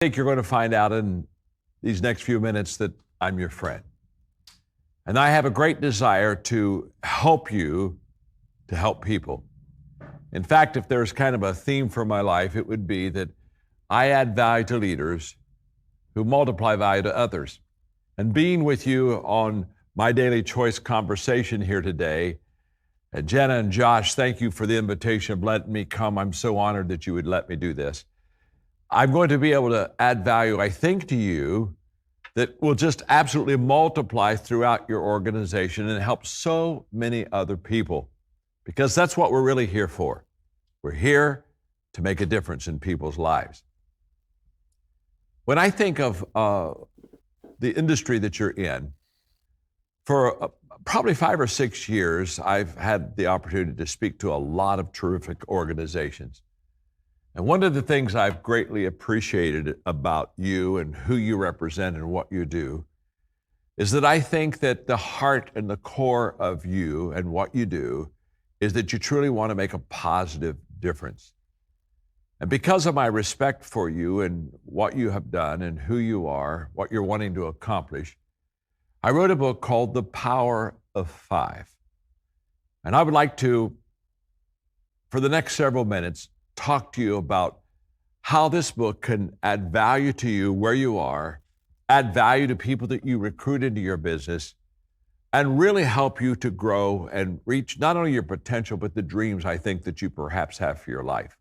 I think you're going to find out in these next few minutes that I'm your friend. And I have a great desire to help you to help people. In fact, if there's kind of a theme for my life, it would be that I add value to leaders who multiply value to others. And being with you on My Daily Choice conversation here today, Jenna and Josh, thank you for the invitation of letting me come. I'm so honored that you would let me do this. I'm going to be able to add value, I think, to you that will just absolutely multiply throughout your organization and help so many other people, because that's what we're really here for. We're here to make a difference in people's lives. When I think of the industry that you're in, for probably 5 or 6 years, I've had the opportunity to speak to a lot of terrific organizations. And one of the things I've greatly appreciated about you and who you represent and what you do is that I think that the heart and the core of you and what you do is that you truly want to make a positive difference. And because of my respect for you and what you have done and who you are, what you're wanting to accomplish, I wrote a book called The Power of Five. And I would like to, for the next several minutes, talk to you about how this book can add value to you where you are, add value to people that you recruit into your business, and really help you to grow and reach not only your potential, but the dreams I think that you perhaps have for your life.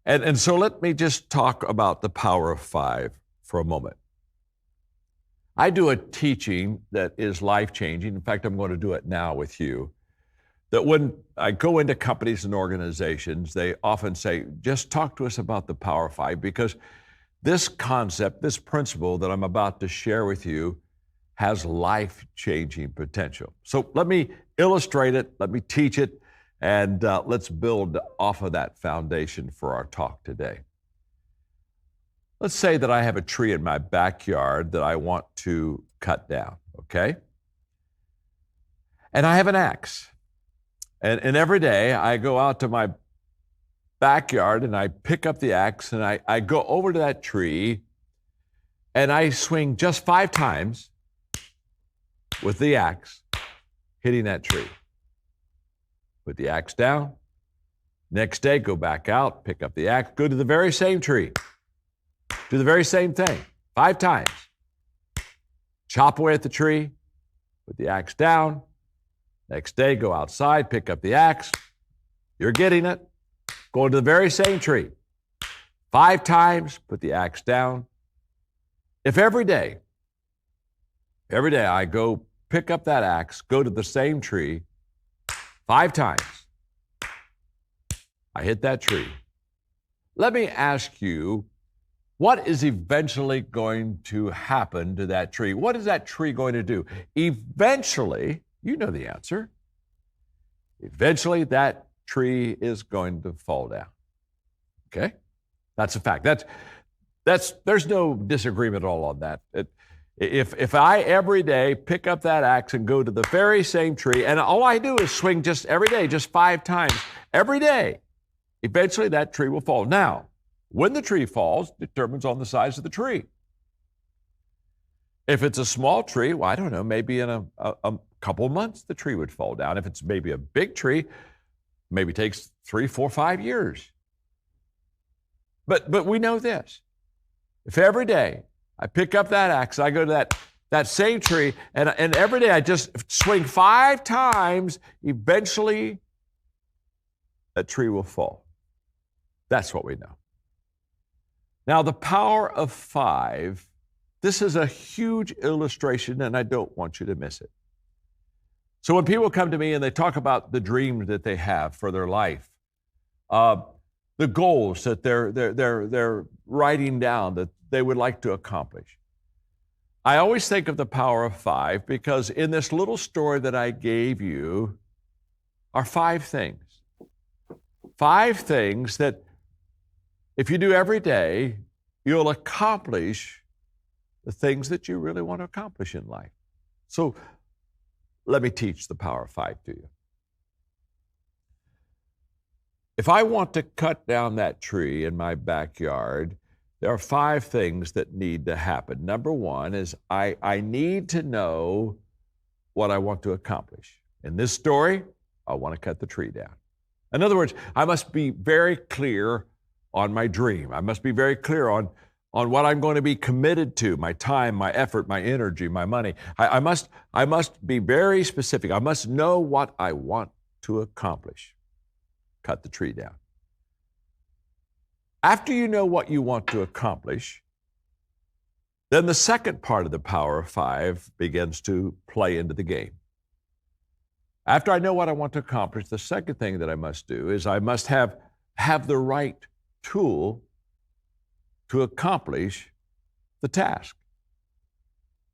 And so let me just talk about the power of five for a moment. I do a teaching that is life-changing. In fact, I'm going to do it now with you. That when I go into companies and organizations, they often say, just talk to us about the Power of Five, because this concept, this principle that I'm about to share with you has life-changing potential. So let me illustrate it, let me teach it, and let's build off of that foundation for our talk today. Let's say that I have a tree in my backyard that I want to cut down, okay? And I have an axe. And every day I go out to my backyard and I pick up the axe and I go over to that tree and I swing just 5 times with the axe, hitting that tree. Put the axe down. Next day, go back out, pick up the axe, go to the very same tree. Do the very same thing, 5 times. Chop away at the tree, put the axe down. Next day, go outside, pick up the axe. You're getting it. Go to the very same tree. 5 times, put the axe down. If every day I go pick up that axe, go to the same tree, 5 times, I hit that tree. Let me ask you, what is eventually going to happen to that tree? What is that tree going to do? Eventually, you know the answer. Eventually, that tree is going to fall down. Okay? That's a fact. There's no disagreement at all on that. If I every day pick up that axe and go to the very same tree, and all I do is swing just every day, just 5 times, every day, eventually that tree will fall. Now, when the tree falls determines on the size of the tree. If it's a small tree, well, I don't know, maybe in a couple of months the tree would fall down. If it's maybe a big tree, maybe takes 3, 4, 5 years. But we know this. If every day I pick up that axe, I go to that same tree, and every day I just swing 5 times, eventually that tree will fall. That's what we know. Now, the power of 5, this is a huge illustration, and I don't want you to miss it. So when people come to me and they talk about the dreams that they have for their life, the goals that they're writing down that they would like to accomplish, I always think of the power of 5, because in this little story that I gave you are 5 things. 5 things that if you do every day, you'll accomplish the things that you really want to accomplish in life. So let me teach the power of 5 to you. If I want to cut down that tree in my backyard there are 5 things that need to happen. Number 1 is I need to know what I want to accomplish. In this story, I want to cut the tree down. In other words, I must be very clear on my dream. I must be very clear on what I'm going to be committed to, my time, my effort, my energy, my money. I must be very specific. I must know what I want to accomplish. Cut the tree down. After you know what you want to accomplish, then the second part of the power of 5 begins to play into the game. After I know what I want to accomplish, the second thing that I must do is I must have the right tool to accomplish the task.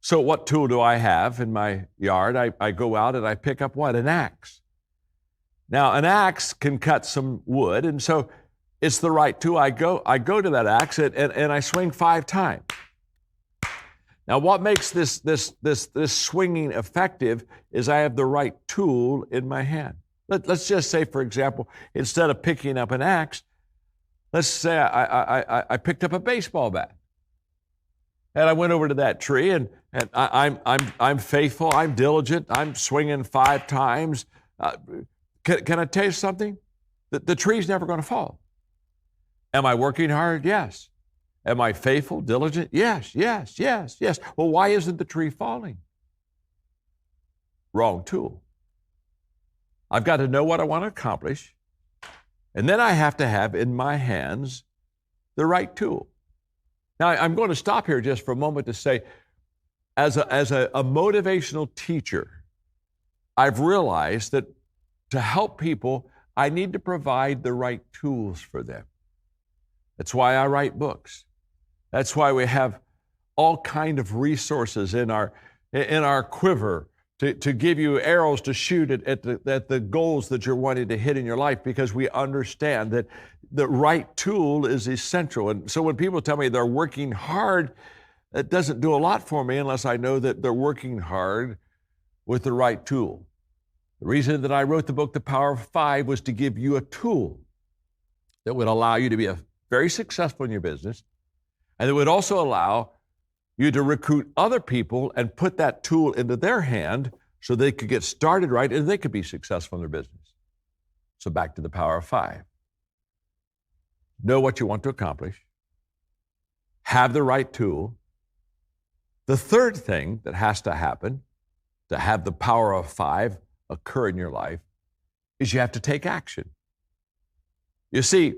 So what tool do I have in my yard? I go out and I pick up what? An axe. Now, an axe can cut some wood, and so it's the right tool. I go to that axe and I swing 5 times. Now, what makes this swinging effective is I have the right tool in my hand. Let's just say, for example, instead of picking up an axe, let's say I picked up a baseball bat, and I went over to that tree, and I'm faithful, I'm diligent, I'm swinging 5 times. Can I tell you something? The tree's never going to fall. Am I working hard? Yes. Am I faithful, diligent? Yes. Well, why isn't the tree falling? Wrong tool. I've got to know what I want to accomplish, and then I have to have in my hands the right tool. Now, I'm going to stop here just for a moment to say, as a motivational teacher, I've realized that to help people, I need to provide the right tools for them. That's why I write books. That's why we have all kind of resources in our quiver to give you arrows to shoot at the goals that you're wanting to hit in your life, because we understand that the right tool is essential. And so when people tell me they're working hard, it doesn't do a lot for me unless I know that they're working hard with the right tool. The reason that I wrote the book, The Power of 5, was to give you a tool that would allow you to be very successful in your business, and it would also allow you to recruit other people and put that tool into their hand so they could get started right and they could be successful in their business. So back to the power of 5. Know what you want to accomplish. Have the right tool. The third thing that has to happen to have the power of 5 occur in your life is you have to take action. You see,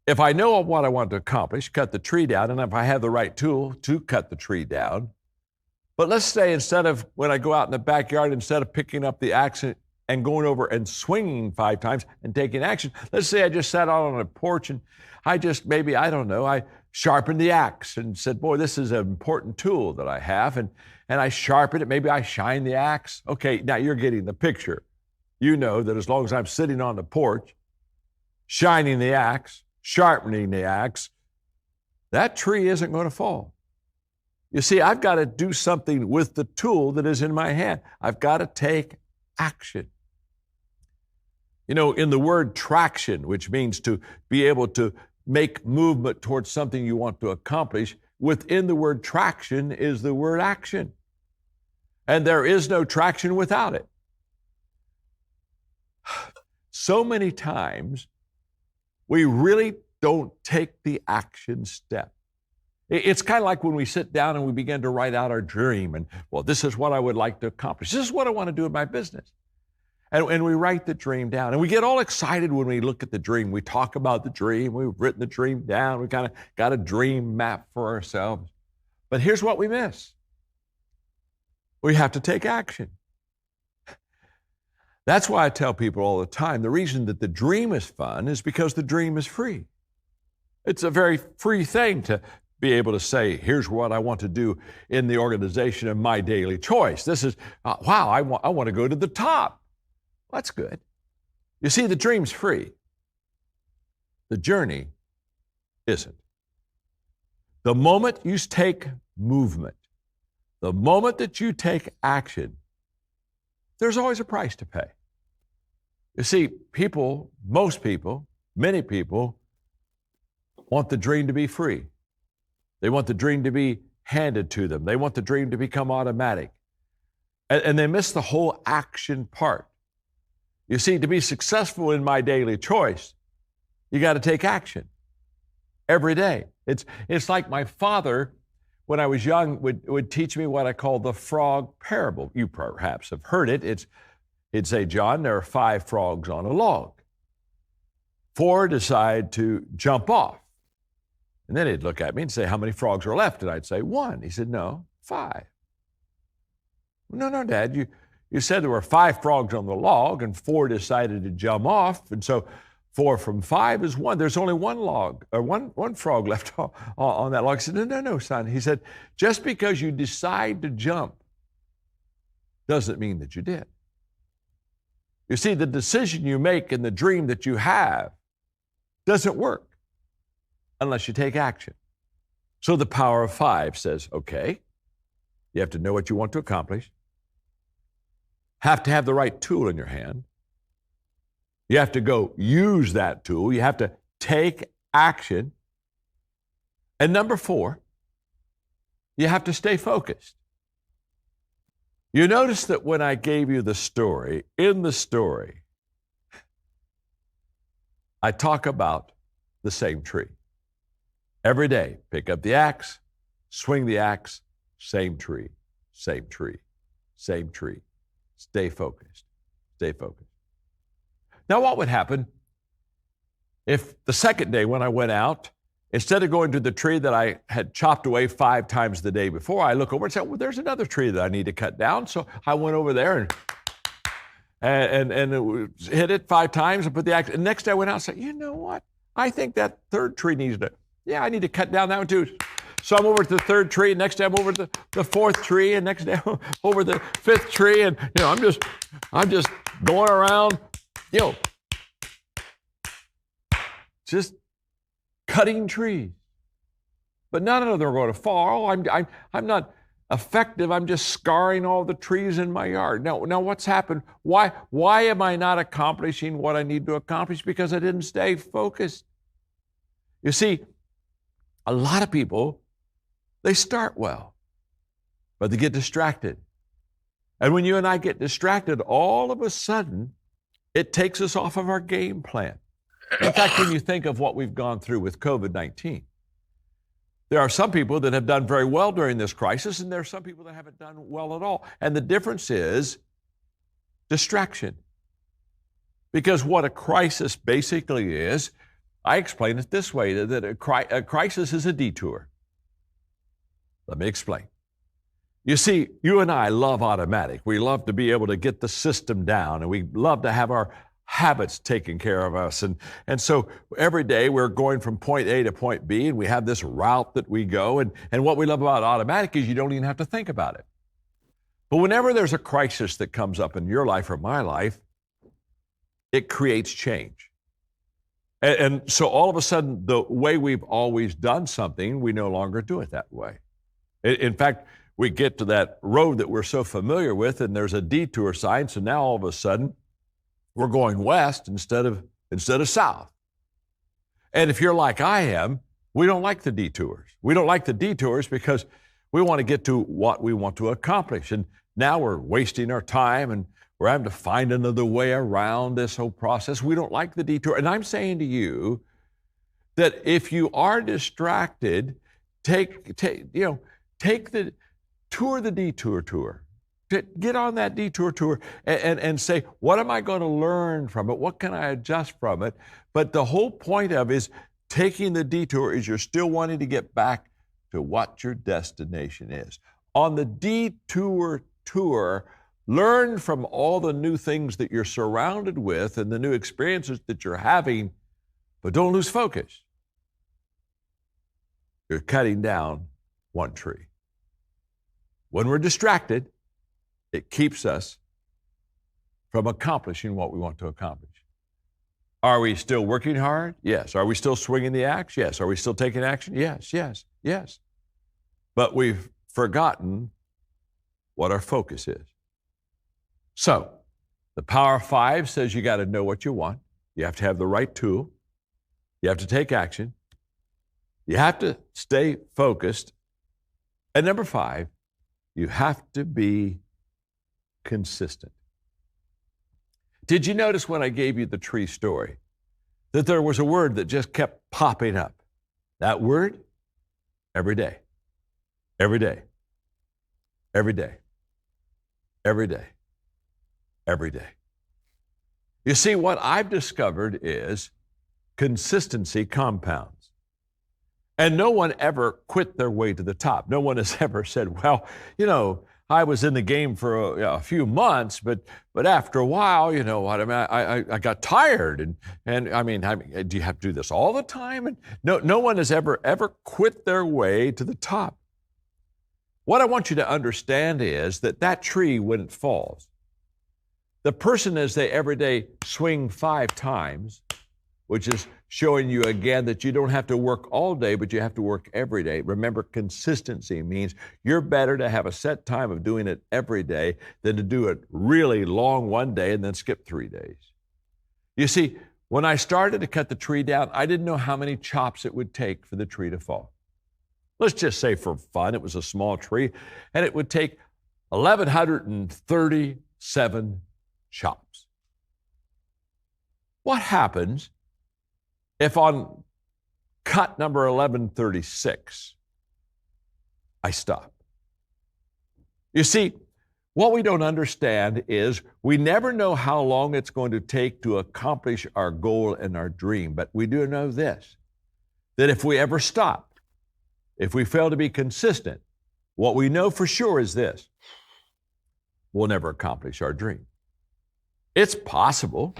if I know what I want to accomplish, cut the tree down, and if I have the right tool to cut the tree down, but let's say instead of, when I go out in the backyard, instead of picking up the axe and going over and swinging 5 times and taking action, let's say I just sat out on a porch and I sharpened the axe and said, boy, this is an important tool that I have, and I sharpen it. Maybe I shine the axe. Okay, now you're getting the picture. You know that as long as I'm sitting on the porch, shining the axe, sharpening the axe, that tree isn't going to fall. You see, I've got to do something with the tool that is in my hand. I've got to take action. You know, in the word traction, which means to be able to make movement towards something you want to accomplish, within the word traction is the word action. And there is no traction without it. So many times, we really don't take the action step. It's kind of like when we sit down and we begin to write out our dream and, well, this is what I would like to accomplish. This is what I want to do in my business. And we write the dream down. And we get all excited when we look at the dream. We talk about the dream. We've written the dream down. We kind of got a dream map for ourselves. But here's what we miss. We have to take action. That's why I tell people all the time, the reason that the dream is fun is because the dream is free. It's a very free thing to be able to say, here's what I want to do in the organization of My Daily Choice. This is, wow, I want to go to the top. Well, that's good. You see, the dream's free. The journey isn't. The moment you take movement, the moment that you take action, there's always a price to pay. You see, people, most people, many people want the dream to be free. They want the dream to be handed to them. They want the dream to become automatic. And they miss the whole action part. You see, to be successful in My Daily Choice, you got to take action every day. It's like my father, when I was young, would teach me what I call the frog parable. You perhaps have heard it. He'd say, John, there are 5 frogs on a log. 4 decide to jump off. And then he'd look at me and say, how many frogs are left? And I'd say, 1. He said, no, 5. No, Dad, you said there were 5 frogs on the log and 4 decided to jump off. And so 4 from 5 is 1. There's only one frog left on that log. I said, no, son. He said, just because you decide to jump doesn't mean that you did. You see, the decision you make and the dream that you have doesn't work unless you take action. So the power of 5 says, okay, you have to know what you want to accomplish, have to have the right tool in your hand. You have to go use that tool. You have to take action. And number 4, you have to stay focused. You notice that when I gave you the story, in the story, I talk about the same tree. Every day, pick up the axe, swing the axe, same tree, same tree, same tree. Stay focused, stay focused. Now, what would happen if the second day when I went out, instead of going to the tree that I had chopped away 5 times the day before, I look over and say, well, there's another tree that I need to cut down. So I went over there and hit it 5 times and put the axe. And next day I went out and said, you know what? I think that third tree needs to, I need to cut down that one too. So I'm over to the 3rd tree, and next day I'm over to the 4th tree, and next day I'm over the 5th tree, and I'm just going around, just cutting trees. But none of them are going to fall. I'm not effective. I'm just scarring all the trees in my yard. Now what's happened? Why am I not accomplishing what I need to accomplish? Because I didn't stay focused. You see, a lot of people, they start well, but they get distracted. And when you and I get distracted, all of a sudden, it takes us off of our game plan. In fact, when you think of what we've gone through with COVID-19, there are some people that have done very well during this crisis, and there are some people that haven't done well at all. And the difference is distraction. Because what a crisis basically is, I explain it this way, that a crisis is a detour. Let me explain. You see, you and I love automatic. We love to be able to get the system down, and we love to have our habits taking care of us. And so every day we're going from point A to point B, and we have this route that we go. And what we love about automatic is you don't even have to think about it. But whenever there's a crisis that comes up in your life or my life, it creates change. And so all of a sudden, the way we've always done something, we no longer do it that way. In fact, we get to that road that we're so familiar with, and there's a detour sign, so now all of a sudden, we're going west instead of south. And if you're like I am, we don't like the detours. We don't like the detours because we want to get to what we want to accomplish. And now we're wasting our time, and we're having to find another way around this whole process. We don't like the detour. And I'm saying to you that if you are distracted, take the tour, the detour tour. Get on that detour tour and say, what am I going to learn from it? What can I adjust from it? But the whole point of is taking the detour is you're still wanting to get back to what your destination is. On the detour tour, learn from all the new things that you're surrounded with and the new experiences that you're having, but don't lose focus. You're cutting down one tree. When we're distracted, it keeps us from accomplishing what we want to accomplish. Are we still working hard? Yes. Are we still swinging the axe? Yes. Are we still taking action? Yes. But we've forgotten what our focus is. So, the Power of 5 says you got to know what you want. You have to have the right tool. You have to take action. You have to stay focused. And number 5, you have to be consistent. Did you notice when I gave you the tree story that there was a word that just kept popping up? That word? Every day. Every day. Every day. Every day. Every day. You see, what I've discovered is consistency compounds. And no one ever quit their way to the top. No one has ever said, well, I was in the game for a few months, but after a while, you know what, I got tired. And I mean, do you have to do this all the time? And no one has ever quit their way to the top. What I want you to understand is that tree, when it falls, the person, as they every day swing 5 times, which is showing you again that you don't have to work all day, but you have to work every day. Remember, consistency means you're better to have a set time of doing it every day than to do it really long one day and then skip 3 days. You see, when I started to cut the tree down, I didn't know how many chops it would take for the tree to fall. Let's just say for fun, it was a small tree, and it would take 1,137 chops. What happens if on cut number 1136, I stop? You see, what we don't understand is we never know how long it's going to take to accomplish our goal and our dream, but we do know this, that if we ever stop, if we fail to be consistent, what we know for sure is this: we'll never accomplish our dream. It's possible,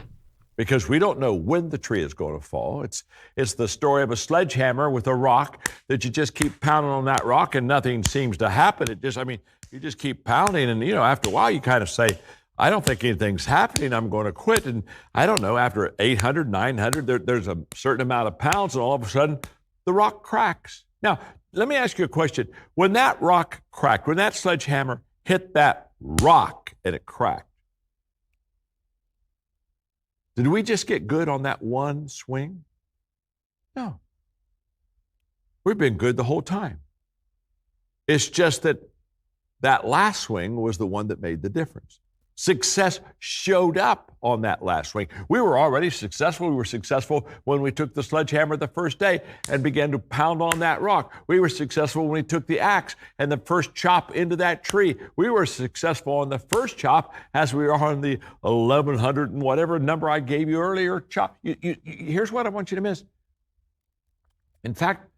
because we don't know when the tree is going to fall. It's the story of a sledgehammer with a rock that you just keep pounding on that rock and nothing seems to happen. You just keep pounding, and after a while you kind of say, I don't think anything's happening, I'm going to quit. And I don't know, after 800, 900, there's a certain amount of pounds, and all of a sudden the rock cracks. Now, let me ask you a question. When that rock cracked, when that sledgehammer hit that rock and it cracked, did we just get good on that one swing? No. We've been good the whole time. It's just that last swing was the one that made the difference. Success showed up on that last swing. We were already successful. We were successful when we took the sledgehammer the first day and began to pound on that rock. We were successful when we took the axe and the first chop into that tree. We were successful on the first chop as we are on the 1,100 and whatever number I gave you earlier chop. Here's what I want you to miss. In fact,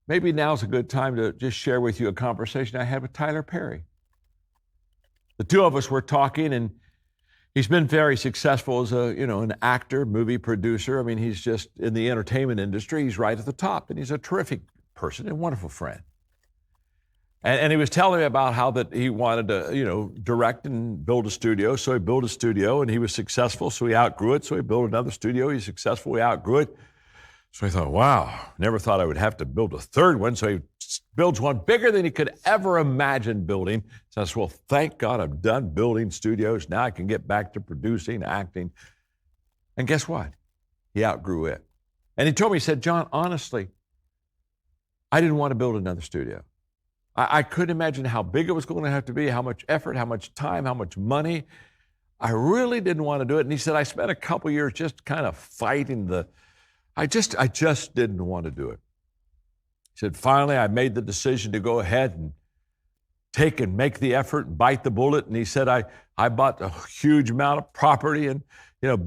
maybe now's a good time to just share with you a conversation I had with Tyler Perry. The two of us were talking, and he's been very successful as an actor, movie producer. I mean, he's just in the entertainment industry. He's right at the top, and he's a terrific person and wonderful friend. And he was telling me about how that he wanted to, direct and build a studio. So he built a studio, and he was successful, so he outgrew it. So he built another studio. He's successful. He outgrew it. So I thought, wow, never thought I would have to build a third one. So he builds one bigger than he could ever imagine building. So I said, well, thank God I'm done building studios. Now I can get back to producing, acting. And guess what? He outgrew it. And he told me, he said, John, honestly, I didn't want to build another studio. I couldn't imagine how big it was going to have to be, how much effort, how much time, how much money. I really didn't want to do it. And he said, I spent a couple years just kind of fighting I just didn't want to do it. He said, finally, I made the decision to go ahead and take and make the effort and bite the bullet. And he said, I bought a huge amount of property and,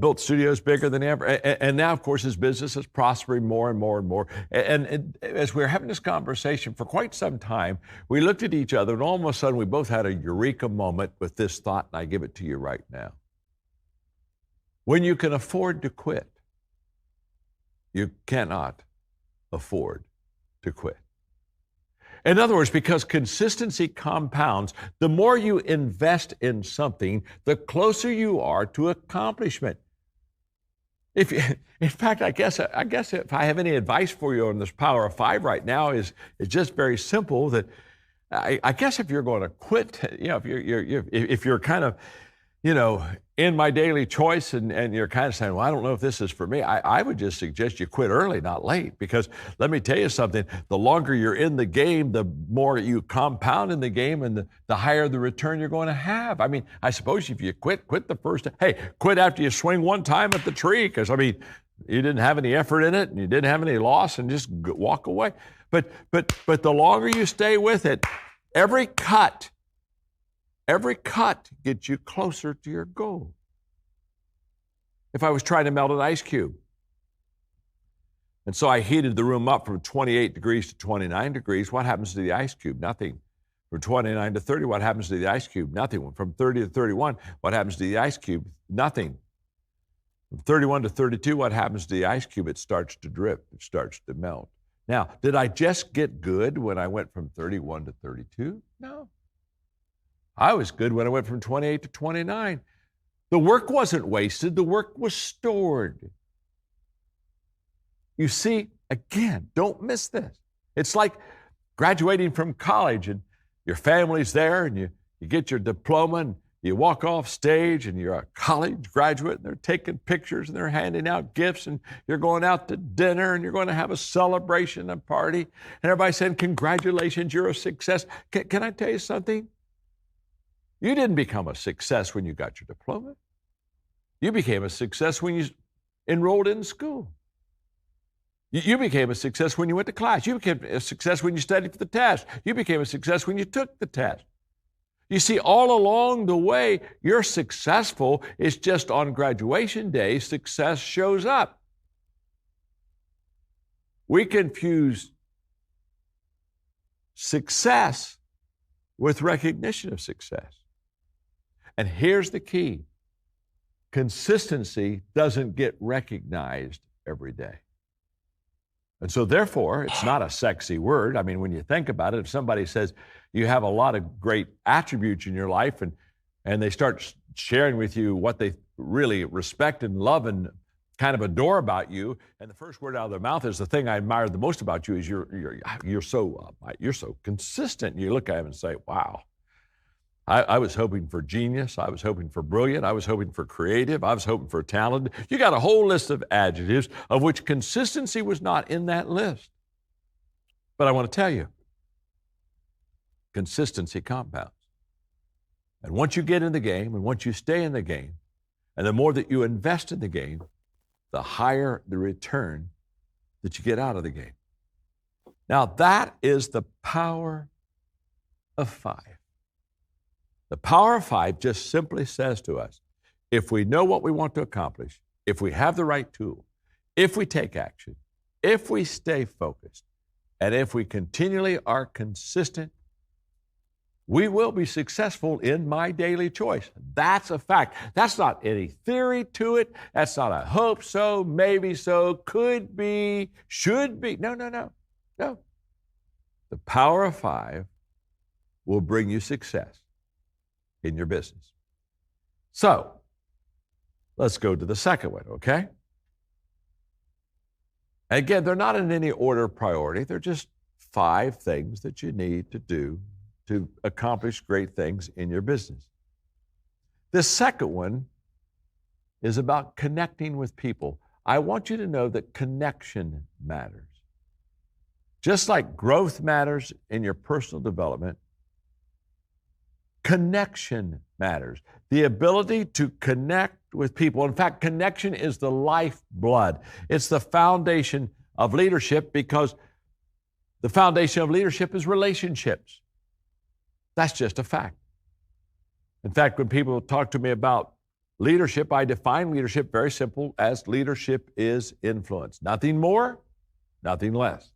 built studios bigger than ever. And now, of course, his business is prospering more and more and more. And as we were having this conversation for quite some time, we looked at each other, and all of a sudden we both had a eureka moment with this thought, and I give it to you right now. When you can afford to quit, you cannot afford to quit. In other words, because consistency compounds, the more you invest in something, the closer you are to accomplishment. In fact, I guess if I have any advice for you on this Power of 5 right now is just very simple. That I guess if you're going to quit, if you're kind of in My Daily Choice, and you're kind of saying, well, I don't know if this is for me, I would just suggest you quit early, not late, because let me tell you something, the longer you're in the game, the more you compound in the game, and the higher the return you're going to have. I mean, I suppose if you quit the first, hey, quit after you swing one time at the tree, because, I mean, you didn't have any effort in it, and you didn't have any loss, and just walk away. But the longer you stay with it, every cut gets you closer to your goal. If I was trying to melt an ice cube, and so I heated the room up from 28 degrees to 29 degrees, what happens to the ice cube? Nothing. From 29 to 30, what happens to the ice cube? Nothing. From 30 to 31, what happens to the ice cube? Nothing. From 31 to 32, what happens to the ice cube? It starts to drip. It starts to melt. Now, did I just get good when I went from 31 to 32? No. I was good when I went from 28 to 29. The work wasn't wasted. The work was stored. You see, again, don't miss this. It's like graduating from college and your family's there and you get your diploma and you walk off stage and you're a college graduate and they're taking pictures and they're handing out gifts and you're going out to dinner and you're going to have a celebration, a party, and everybody's saying, congratulations, you're a success. Can I tell you something? You didn't become a success when you got your diploma. You became a success when you enrolled in school. You became a success when you went to class. You became a success when you studied for the test. You became a success when you took the test. You see, all along the way, you're successful. It's just on graduation day, success shows up. We confuse success with recognition of success. And here's the key. Consistency doesn't get recognized every day. And so therefore, it's not a sexy word. I mean, when you think about it, if somebody says you have a lot of great attributes in your life and they start sharing with you what they really respect and love and kind of adore about you, and the first word out of their mouth is the thing I admire the most about you is you're so consistent. You look at them and say, wow. I was hoping for genius. I was hoping for brilliant. I was hoping for creative. I was hoping for talented. You got a whole list of adjectives of which consistency was not in that list. But I want to tell you, consistency compounds. And once you get in the game and once you stay in the game, and the more that you invest in the game, the higher the return that you get out of the game. Now that is the power of 5. The power of 5 just simply says to us, if we know what we want to accomplish, if we have the right tool, if we take action, if we stay focused, and if we continually are consistent, we will be successful in my daily choice. That's a fact. That's not any theory to it. That's not a hope so, maybe so, could be, should be. No. The power of 5 will bring you success in your business. So, let's go to the second one, okay? Again, they're not in any order of priority. They're just 5 things that you need to do to accomplish great things in your business. The second one is about connecting with people. I want you to know that connection matters. Just like growth matters in your personal development, connection matters. The ability to connect with people. In fact, connection is the lifeblood. It's the foundation of leadership because the foundation of leadership is relationships. That's just a fact. In fact, when people talk to me about leadership, I define leadership very simple as leadership is influence. Nothing more, nothing less.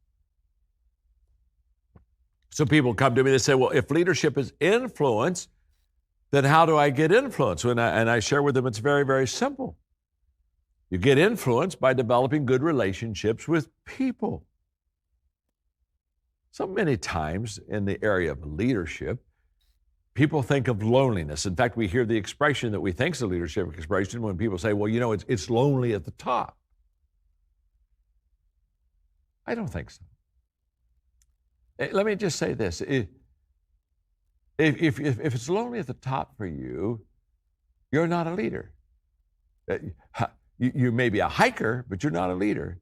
So people come to me, they say, well, if leadership is influence, then how do I get influence? And I share with them, it's very, very simple. You get influence by developing good relationships with people. So many times in the area of leadership, people think of loneliness. In fact, we hear the expression that we think is a leadership expression when people say, well, it's lonely at the top. I don't think so. Let me just say this. If it's lonely at the top for you, you're not a leader. You may be a hiker, but you're not a leader.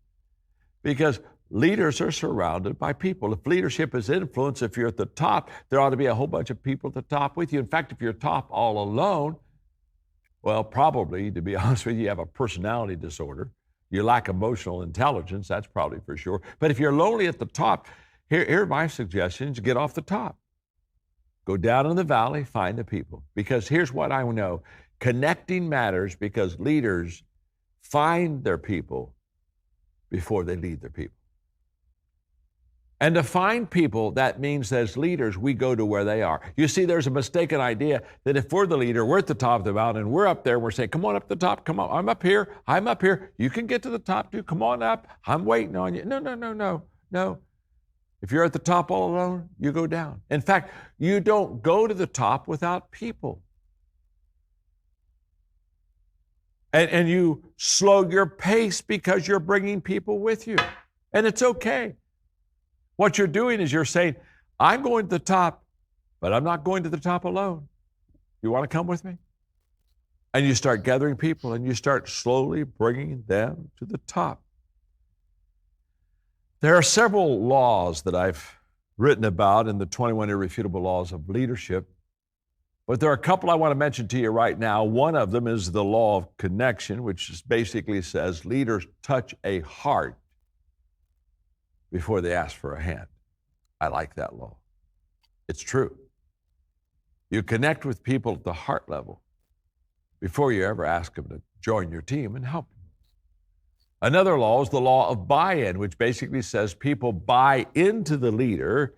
Because leaders are surrounded by people. If leadership is influence, if you're at the top, there ought to be a whole bunch of people at the top with you. In fact, if you're top all alone, well, probably, to be honest with you, you have a personality disorder. You lack emotional intelligence, that's probably for sure. But if you're lonely at the top, here are my suggestions. Get off the top. Go down in the valley, find the people. Because here's what I know. Connecting matters because leaders find their people before they lead their people. And to find people, that means that as leaders, we go to where they are. You see, there's a mistaken idea that if we're the leader, we're at the top of the mountain, we're up there, we're saying, come on up the top, come on, I'm up here, you can get to the top too, come on up, I'm waiting on you. No. If you're at the top all alone, you go down. In fact, you don't go to the top without people. And you slow your pace because you're bringing people with you. And it's okay. What you're doing is you're saying, I'm going to the top, but I'm not going to the top alone. You want to come with me? And you start gathering people and you start slowly bringing them to the top. There are several laws that I've written about in the 21 Irrefutable Laws of Leadership, but there are a couple I want to mention to you right now. One of them is the law of connection, which basically says leaders touch a heart before they ask for a hand. I like that law. It's true. You connect with people at the heart level before you ever ask them to join your team and help you. Another law is the law of buy-in, which basically says people buy into the leader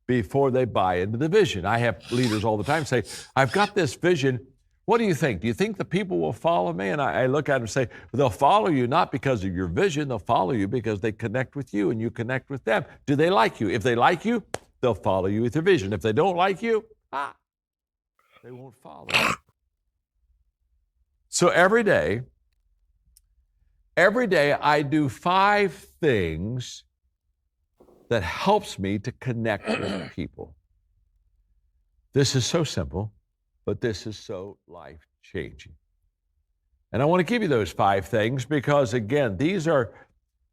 before they buy into the vision. I have leaders all the time say, I've got this vision. What do you think? Do you think the people will follow me? And I look at them and say, they'll follow you not because of your vision. They'll follow you because they connect with you and you connect with them. Do they like you? If they like you, they'll follow you with your vision. If they don't like you, they won't follow. So every day I do 5 things that helps me to connect with people. This is so simple, but this is so life-changing. And I want to give you those 5 things because, again, these are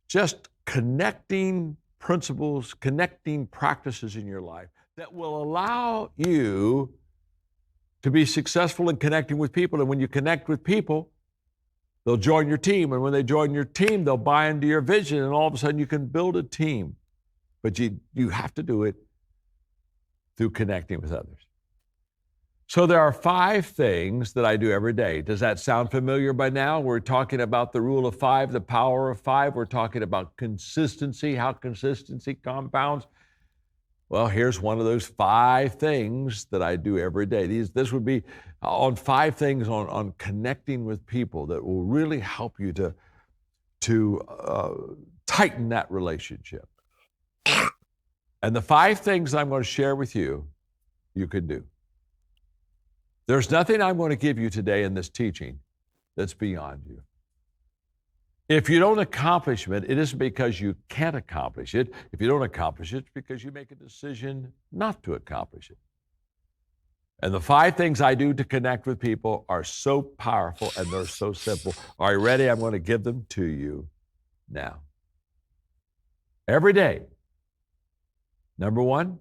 just connecting principles, connecting practices in your life that will allow you to be successful in connecting with people. And when you connect with people, they'll join your team. And when they join your team, they'll buy into your vision. And all of a sudden, you can build a team. But you have to do it through connecting with others. So there are 5 things that I do every day. Does that sound familiar by now? We're talking about the rule of 5, the power of 5. We're talking about consistency, how consistency compounds. Well, here's one of those 5 things that I do every day. This would be on 5 things on connecting with people that will really help you to tighten that relationship. And the 5 things I'm going to share with you, you can do. There's nothing I'm going to give you today in this teaching that's beyond you. If you don't accomplish it, it isn't because you can't accomplish it. If you don't accomplish it, it's because you make a decision not to accomplish it. And the 5 things I do to connect with people are so powerful and they're so simple. Are you ready? I'm going to give them to you now. Every day. Number 1,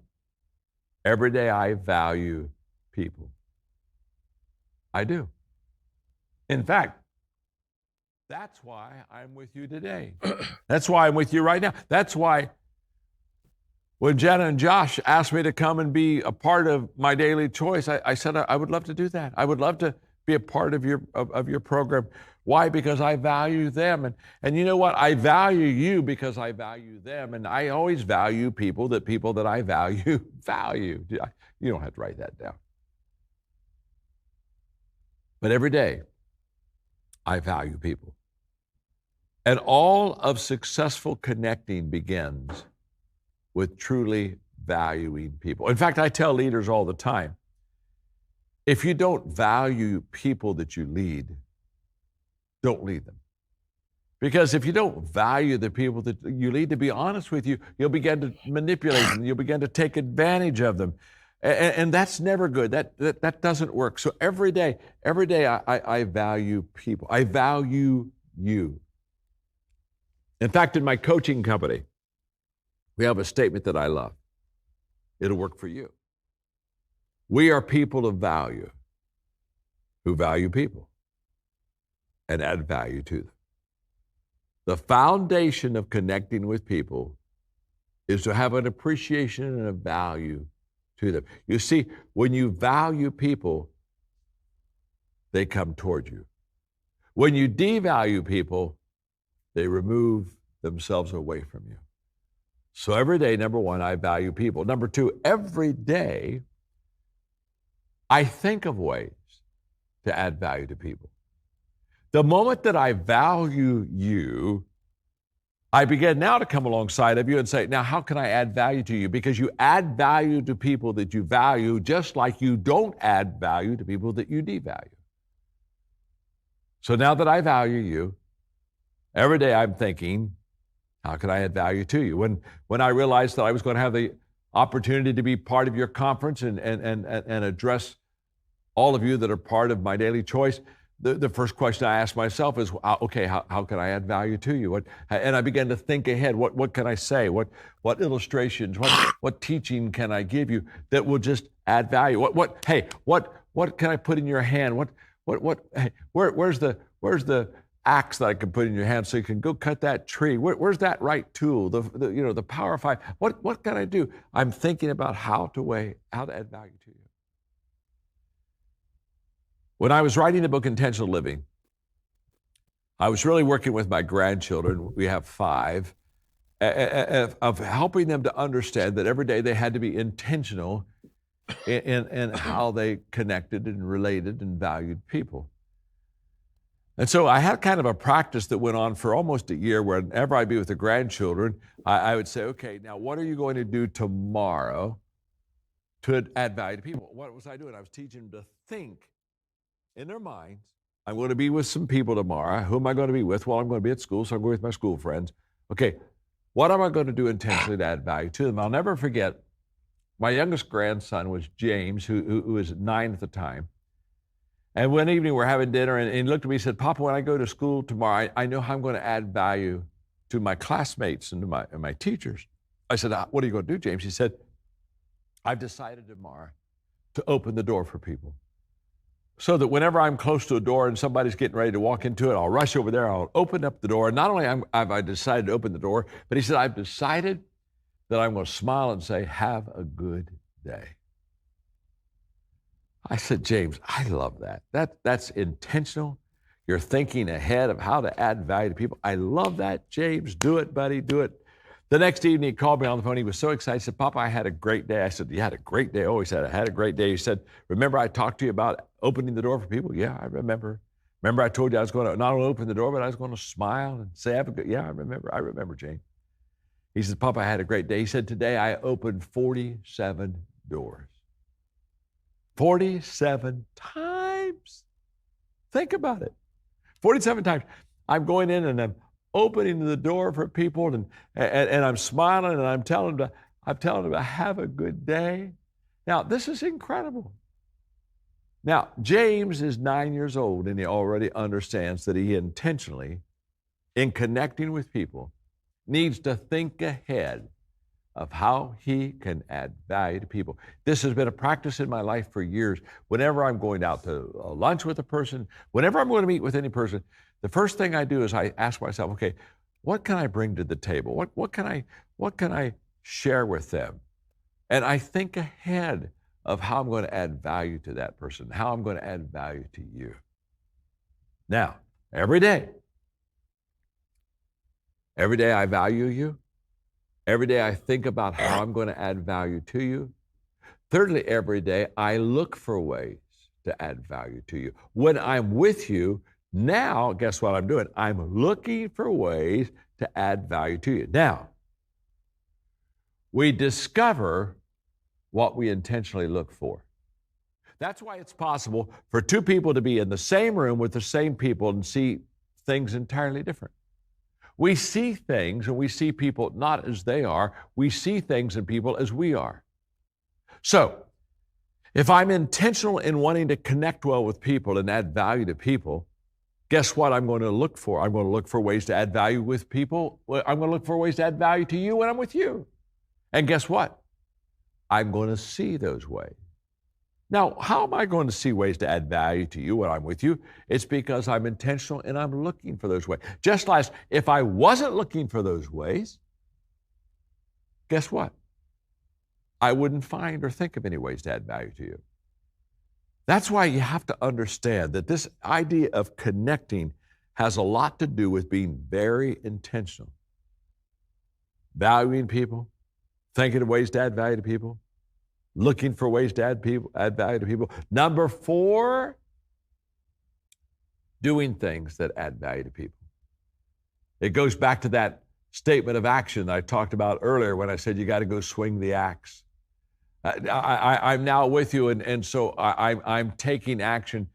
every day I value people. I do. In fact, that's why I'm with you today. That's why I'm with you right now. That's why when Jenna and Josh asked me to come and be a part of My Daily Choice, I said I would love to do that. I would love to be a part of your program. Why? Because I value them. And you know what? I value you because I value them. And I always value people that I value value. You don't have to write that down. But every day, I value people. And all of successful connecting begins with truly valuing people. In fact, I tell leaders all the time, if you don't value people that you lead, don't lead them. Because if you don't value the people that you lead, to be honest with you, you'll begin to manipulate them. You'll begin to take advantage of them. And that's never good. That doesn't work. So every day I value people. I value you. In fact, in my coaching company, we have a statement that I love. It'll work for you. We are people of value who value people and add value to them. The foundation of connecting with people is to have an appreciation and a value to them. You see, when you value people, they come toward you. When you devalue people, they remove themselves away from you. So every day, number one, I value people. Number two, every day, I think of ways to add value to people. The moment that I value you, I begin now to come alongside of you and say, now, how can I add value to you? Because you add value to people that you value, just like you don't add value to people that you devalue. So now that I value you, every day I'm thinking, how can I add value to you? When I realized that I was going to have the opportunity to be part of your conference and address all of you that are part of My Daily Choice, the first question I asked myself is, okay, how can I add value to you? And I began to think ahead. What can I say? What illustrations? What teaching can I give you that will just add value? What can I put in your hand? Hey, where's the axe that I can put in your hand so you can go cut that tree? Where's that right tool? The Power 5. What can I do? I'm thinking about how to add value to you. When I was writing the book Intentional Living, I was really working with my grandchildren. We have 5, of helping them to understand that every day they had to be intentional in how they connected and related and valued people. And so I had kind of a practice that went on for almost a year. Whenever I'd be with the grandchildren, I would say, okay, now what are you going to do tomorrow to add value to people? What was I doing? I was teaching them to think in their minds, I'm going to be with some people tomorrow. Who am I going to be with? Well, I'm going to be at school, so I'm going with my school friends. Okay, what am I going to do intentionally to add value to them? I'll never forget, my youngest grandson was James, who was 9 at the time. And one evening we're having dinner, and he looked at me and said, Papa, when I go to school tomorrow, I know how I'm going to add value to my classmates and to my teachers. I said, what are you going to do, James? He said, I've decided tomorrow to open the door for people, so that whenever I'm close to a door and somebody's getting ready to walk into it, I'll rush over there, I'll open up the door. And not only have I decided to open the door, but he said, I've decided that I'm going to smile and say, have a good day. I said, James, I love that. That's intentional. You're thinking ahead of how to add value to people. I love that, James. Do it, buddy, do it. The next evening, he called me on the phone. He was so excited. He said, Papa, I had a great day. I said, you had a great day? Oh, he said, I had a great day. He said, remember I talked to you about opening the door for people? Yeah, I remember. Remember I told you I was going to not only open the door, but I was going to smile and say, have a good, yeah, I remember, James. He said, Papa, I had a great day. He said, today I opened 47 doors. 47 times. Think about it. 47 times. I'm going in and I'm opening the door for people, and I'm smiling, and I'm telling them to have a good day. Now, this is incredible. Now, James is 9 years old, and he already understands that he intentionally, in connecting with people, needs to think ahead of how he can add value to people. This has been a practice in my life for years. Whenever I'm going out to lunch with a person, whenever I'm going to meet with any person, the first thing I do is I ask myself, okay, what can I bring to the table? What can I share with them? And I think ahead of how I'm going to add value to that person, how I'm going to add value to you. Now, every day I value you. Every day I think about how I'm going to add value to you. Thirdly, every day I look for ways to add value to you. When I'm with you, now, guess what I'm doing? I'm looking for ways to add value to you. Now, we discover what we intentionally look for. That's why it's possible for two people to be in the same room with the same people and see things entirely different. We see things and we see people not as they are. We see things and people as we are. So, If I'm intentional in wanting to connect well with people and add value to people, guess what I'm going to look for? I'm going to look for ways to add value with people. I'm going to look for ways to add value to you when I'm with you. And guess what? I'm going to see those ways. Now, how am I going to see ways to add value to you when I'm with you? It's because I'm intentional and I'm looking for those ways. Just like if I wasn't looking for those ways, guess what? I wouldn't find or think of any ways to add value to you. That's why you have to understand that this idea of connecting has a lot to do with being very intentional. Valuing people, thinking of ways to add value to people, looking for ways to add value to people. Number 4, doing things that add value to people. It goes back to that statement of action that I talked about earlier when I said you got to go swing the axe. I'm now with you, and so I'm taking action.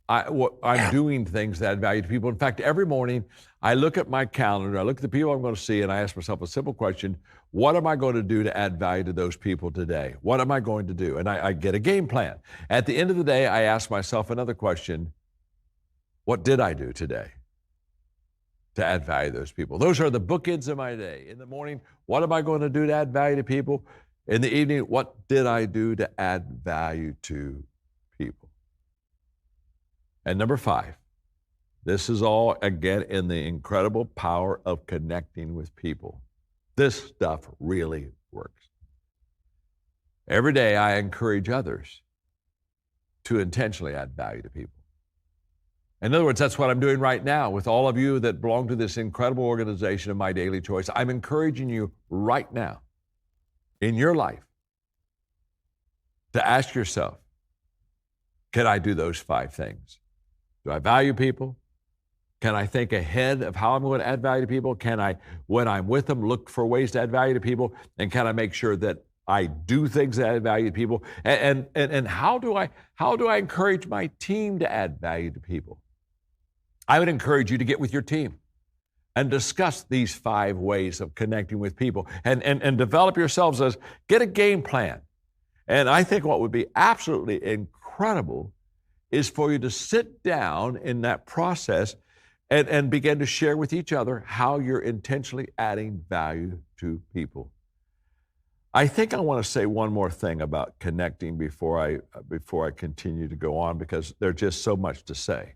I'm doing things that add value to people. In fact, every morning I look at my calendar, I look at the people I'm going to see, and I ask myself a simple question: what am I going to do to add value to those people today? What am I going to do? And I get a game plan. At the end of the day, I ask myself another question: what did I do today to add value to those people? Those are the bookends of my day. In the morning, what am I going to do to add value to people? In the evening, what did I do to add value to people? And number 5, this is all, again, in the incredible power of connecting with people. This stuff really works. Every day, I encourage others to intentionally add value to people. In other words, that's what I'm doing right now with all of you that belong to this incredible organization of My Daily Choice. I'm encouraging you right now in your life to ask yourself, can I do those 5 things? Do I value people? Can I think ahead of how I'm going to add value to people? Can I, when I'm with them, look for ways to add value to people? And can I make sure that I do things that add value to people? And how do I encourage my team to add value to people? I would encourage you to get with your team and discuss these 5 ways of connecting with people and develop yourselves as, get a game plan. And I think what would be absolutely incredible is for you to sit down in that process and begin to share with each other how you're intentionally adding value to people. I think I want to say one more thing about connecting before I continue to go on, because there's just so much to say.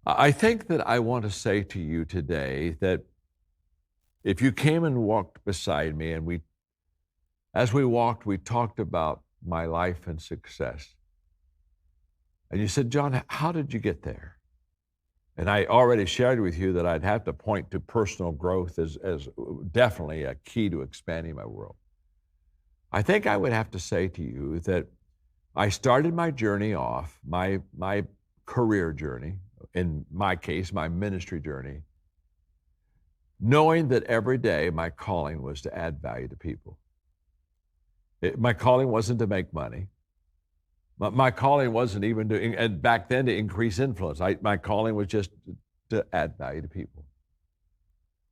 I think that I want to say to you today that if you came and walked beside me and as we walked, we talked about my life and success. And you said, John, how did you get there? And I already shared with you that I'd have to point to personal growth as definitely a key to expanding my world. I think I would have to say to you that I started my journey off, my career journey, in my case, my ministry journey, knowing that every day my calling was to add value to people. My calling wasn't to make money. My calling wasn't even and back then, to increase influence. My calling was just to add value to people.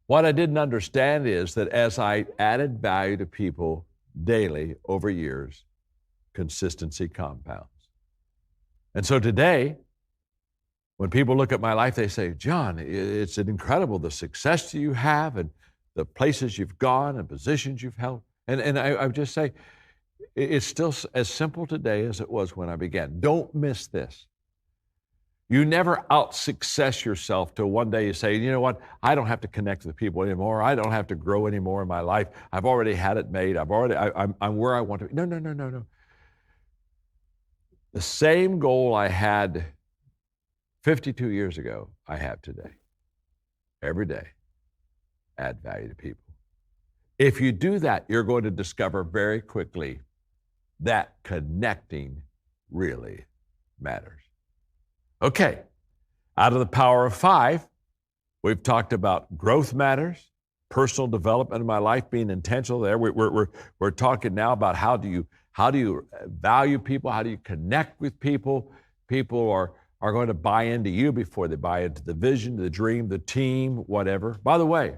What I didn't understand is that as I added value to people daily over years, consistency compounds. And so today, when people look at my life, they say, John, it's incredible the success you have and the places you've gone and positions you've held. And I would just say, it's still as simple today as it was when I began. Don't miss this. You never out-success yourself till one day you say, you know what, I don't have to connect with people anymore. I don't have to grow anymore in my life. I've already had it made. I'm where I want to be. No. The same goal I had 52 years ago, I have today. Every day, add value to people. If you do that, you're going to discover very quickly that connecting really matters. Okay, out of the power of 5, we've talked about growth matters, personal development in my life, being intentional there. We're talking now about how do you value people, how do you connect with people. People are going to buy into you before they buy into the vision, the dream, the team, whatever. By the way,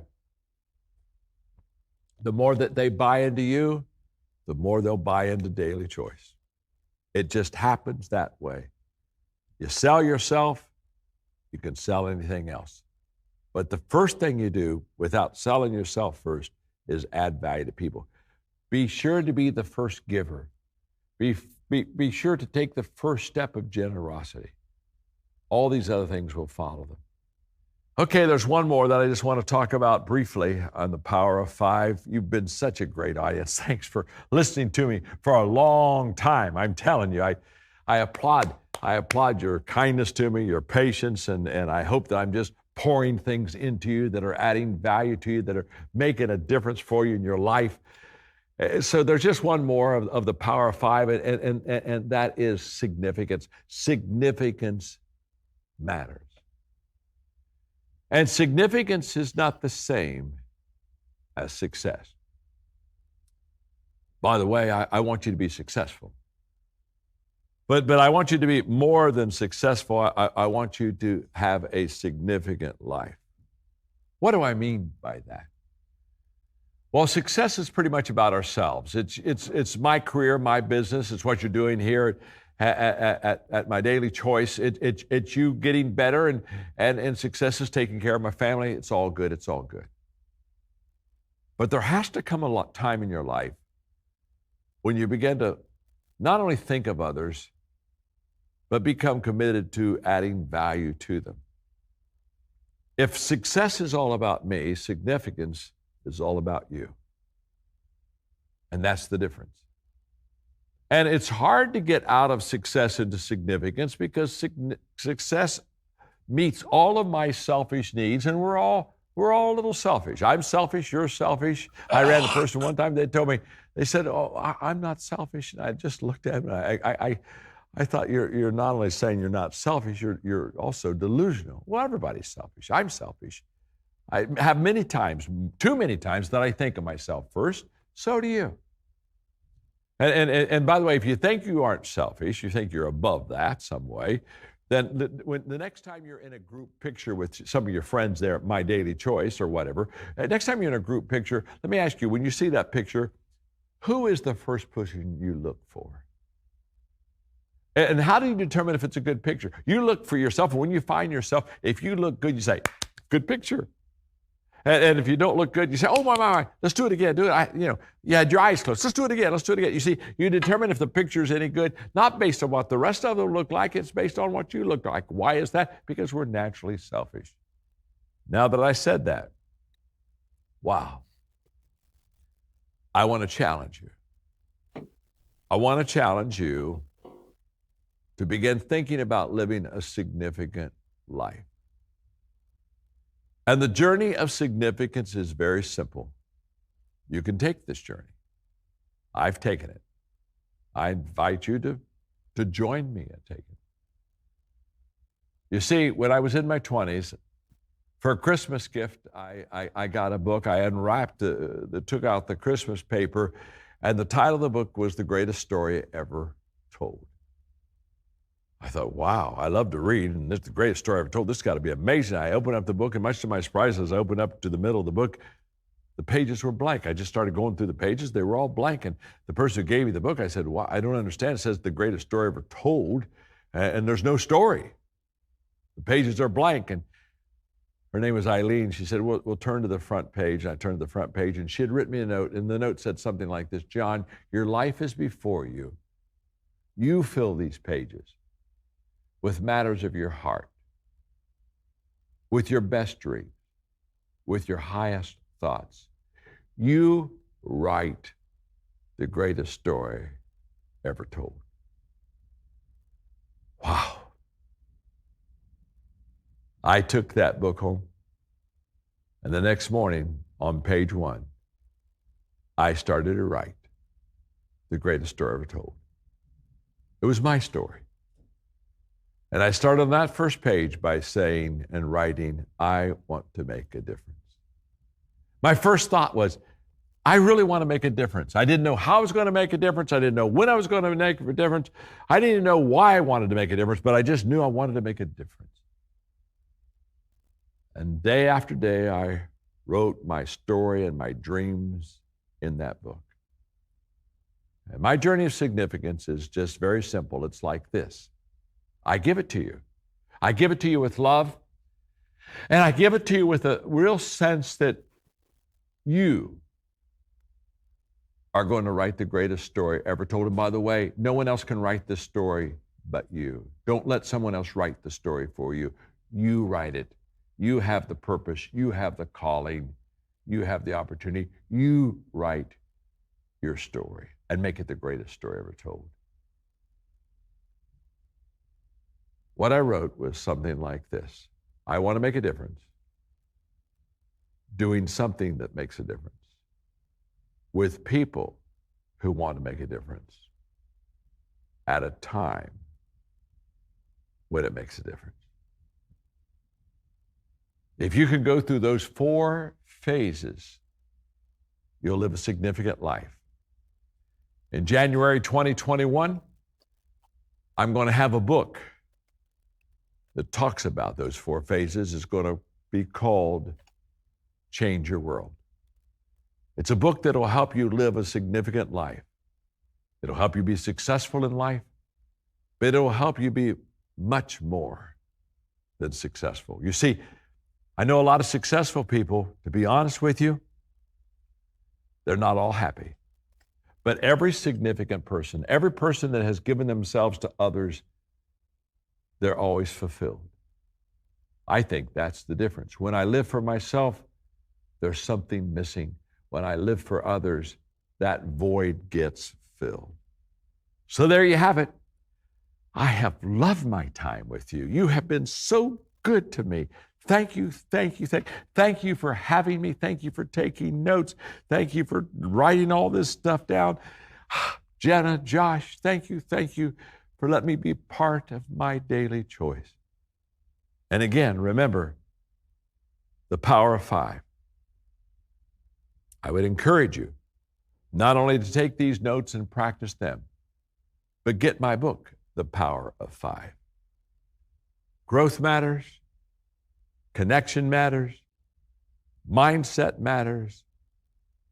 the more that they buy into you, the more they'll buy into Daily Choice. It just happens that way. You sell yourself, you can sell anything else. But the first thing you do without selling yourself first is add value to people. Be sure to be the first giver. Be sure to take the first step of generosity. All these other things will follow them. Okay, there's one more that I just want to talk about briefly on the power of 5. You've been such a great audience. Thanks for listening to me for a long time. I'm telling you, I applaud your kindness to me, your patience, and I hope that I'm just pouring things into you that are adding value to you, that are making a difference for you in your life. So there's just one more of the power of 5, and that is significance. Significance matters. And significance is not the same as success. By the way, I want you to be successful. But I want you to be more than successful. I want you to have a significant life. What do I mean by that? Well, success is pretty much about ourselves. It's my career, my business. It's what you're doing here at My Daily Choice. It's you getting better, and success is taking care of my family. It's all good. It's all good. But there has to come a time in your life when you begin to not only think of others, but become committed to adding value to them. If success is all about me, significance is all about you. And that's the difference. And it's hard to get out of success into significance because success meets all of my selfish needs, and we're all a little selfish. I'm selfish, you're selfish. I ran a person one time, they said, "Oh, I'm not selfish." And I just looked at them, and I thought, you're not only saying you're not selfish, you're also delusional. Well, everybody's selfish. I'm selfish. I have many times, too many times, that I think of myself first. So do you. And by the way, if you think you aren't selfish, you think you're above that some way, then when the next time you're in a group picture with some of your friends there at My Daily Choice or whatever, next time you're in a group picture, let me ask you, when you see that picture, who is the first person you look for? And how do you determine if it's a good picture? You look for yourself, and when you find yourself, if you look good, you say, good picture. And if you don't look good, you say, oh, my, let's do it again. Do it. You had your eyes closed. Let's do it again. You see, you determine if the picture is any good, not based on what the rest of them look like. It's based on what you look like. Why is that? Because we're naturally selfish. Now that I said that, wow, I want to challenge you. I want to challenge you to begin thinking about living a significant life. And the journey of significance is very simple. You can take this journey. I've taken it. I invite you to join me in taking it. You see, when I was in my 20s, for a Christmas gift, I got a book. I unwrapped, took out the Christmas paper, and the title of the book was The Greatest Story Ever Told. I thought, wow, I love to read, and this is the greatest story ever told. This has got to be amazing. I opened up the book, and much to my surprise, as I opened up to the middle of the book, the pages were blank. I just started going through the pages. They were all blank. And the person who gave me the book, I said, well, I don't understand. It says the greatest story ever told, and there's no story. The pages are blank. And her name was Eileen. She said, we'll turn to the front page. And I turned to the front page, and she had written me a note, and the note said something like this: John, your life is before you. You fill these pages with matters of your heart, with your best dreams, with your highest thoughts. You write the greatest story ever told. Wow. I took that book home, and the next morning on page 1, I started to write the greatest story ever told. It was my story. And I started on that first page by saying and writing, I want to make a difference. My first thought was, I really want to make a difference. I didn't know how I was going to make a difference. I didn't know when I was going to make a difference. I didn't even know why I wanted to make a difference, but I just knew I wanted to make a difference. And day after day, I wrote my story and my dreams in that book. And my journey of significance is just very simple. It's like this. I give it to you. I give it to you with love, and I give it to you with a real sense that you are going to write the greatest story ever told. And by the way, no one else can write this story but you. Don't let someone else write the story for you. You write it. You have the purpose. You have the calling. You have the opportunity. You write your story and make it the greatest story ever told. What I wrote was something like this. I want to make a difference, doing something that makes a difference, with people who want to make a difference, at a time when it makes a difference. If you can go through those 4 phases, you'll live a significant life. In January 2021, I'm going to have a book that talks about those 4 phases. It's going to be called Change Your World. It's a book that will help you live a significant life. It'll help you be successful in life, but it'll help you be much more than successful. You see, I know a lot of successful people, to be honest with you, they're not all happy. But every significant person, every person that has given themselves to others, they're always fulfilled. I think that's the difference. When I live for myself, there's something missing. When I live for others, that void gets filled. So there you have it. I have loved my time with you. You have been so good to me. Thank you, thank you, thank you for having me. Thank you for taking notes. Thank you for writing all this stuff down. Jenna, Josh, thank you for letting me be part of My Daily Choice. And again, remember the power of 5. I would encourage you not only to take these notes and practice them, but get my book, The Power of 5. Growth matters. Connection matters. Mindset matters.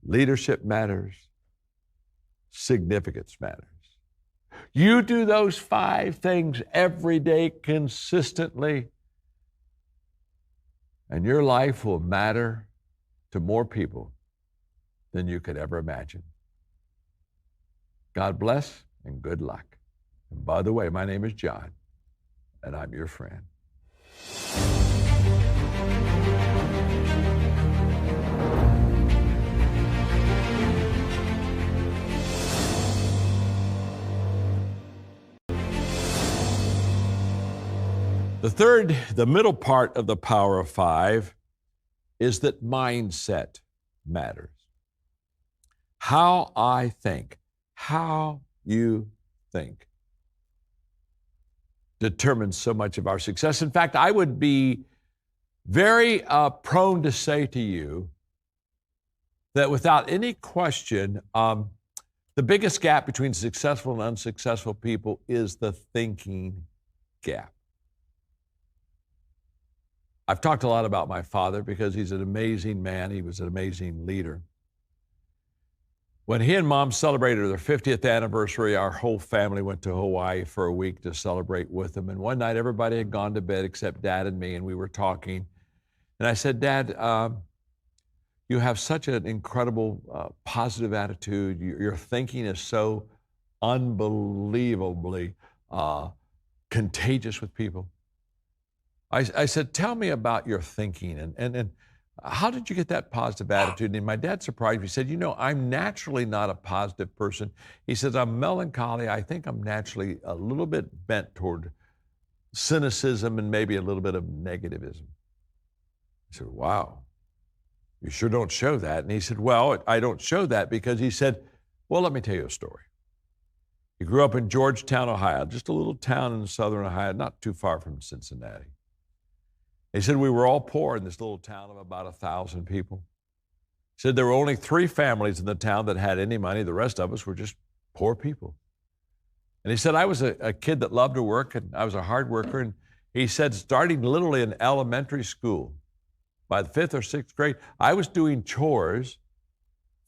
Leadership matters. Significance matters. You do those 5 things every day consistently, and your life will matter to more people than you could ever imagine. God bless and good luck. And by the way, my name is John, and I'm your friend. The middle part of the power of 5 is that mindset matters. How I think, how you think, determines so much of our success. In fact, I would be very prone to say to you that without any question, the biggest gap between successful and unsuccessful people is the thinking gap. I've talked a lot about my father because he's an amazing man. He was an amazing leader. When he and Mom celebrated their 50th anniversary, our whole family went to Hawaii for a week to celebrate with them. And one night, everybody had gone to bed except Dad and me, and we were talking. And I said, Dad, you have such an incredible positive attitude. Your thinking is so unbelievably contagious with people. I said, tell me about your thinking and how did you get that positive attitude? And my dad surprised me. He said, I'm naturally not a positive person. He says, I'm melancholy. I think I'm naturally a little bit bent toward cynicism and maybe a little bit of negativism. I said, wow, you sure don't show that. And he said, well, I don't show that because he said, well, let me tell you a story. He grew up in Georgetown, Ohio, just a little town in southern Ohio, not too far from Cincinnati. He said, we were all poor in this little town of about 1,000 people. He said there were only 3 families in the town that had any money. The rest of us were just poor people. And he said, I was a kid that loved to work, and I was a hard worker. And he said, starting literally in elementary school, by the 5th or 6th grade, I was doing chores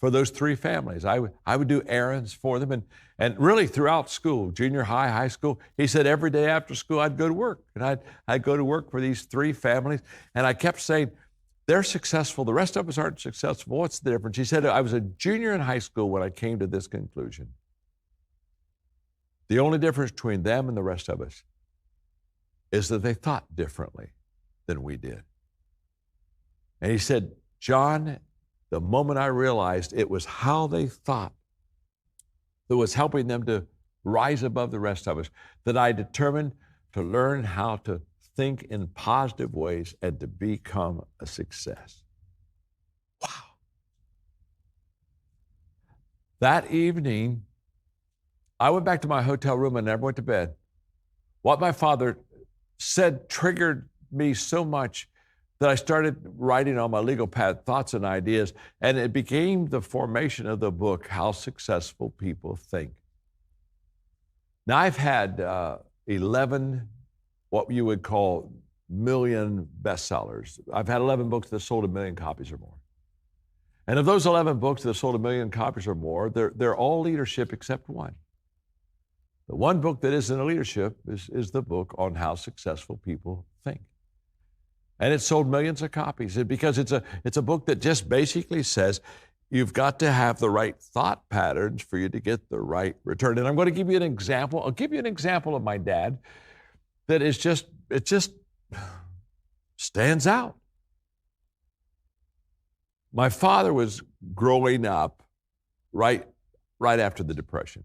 for those three families. I would do errands for them. And really throughout school, junior high, high school, he said every day after school I'd go to work. And I'd go to work for these three families. And I kept saying, they're successful. The rest of us aren't successful. What's the difference? He said, I was a junior in high school when I came to this conclusion. The only difference between them and the rest of us is that they thought differently than we did. And he said, John, the moment I realized it was how they thought that was helping them to rise above the rest of us, that I determined to learn how to think in positive ways and to become a success. Wow. That evening, I went back to my hotel room and never went to bed. What my father said triggered me so much that I started writing on my legal pad thoughts and ideas, and it became the formation of the book, How Successful People Think. Now, I've had 11 what you would call million bestsellers. I've had 11 books that sold 1 million copies or more. And of those 11 books that sold 1 million copies or more, they're all leadership except one. The one book that isn't a leadership is the book on how successful people think. And it sold millions of copies because it's a book that just basically says you've got to have the right thought patterns for you to get the right return. And I'm going to give you an example. I'll give you an example of my dad that is just stands out. My father was growing up right after the Depression.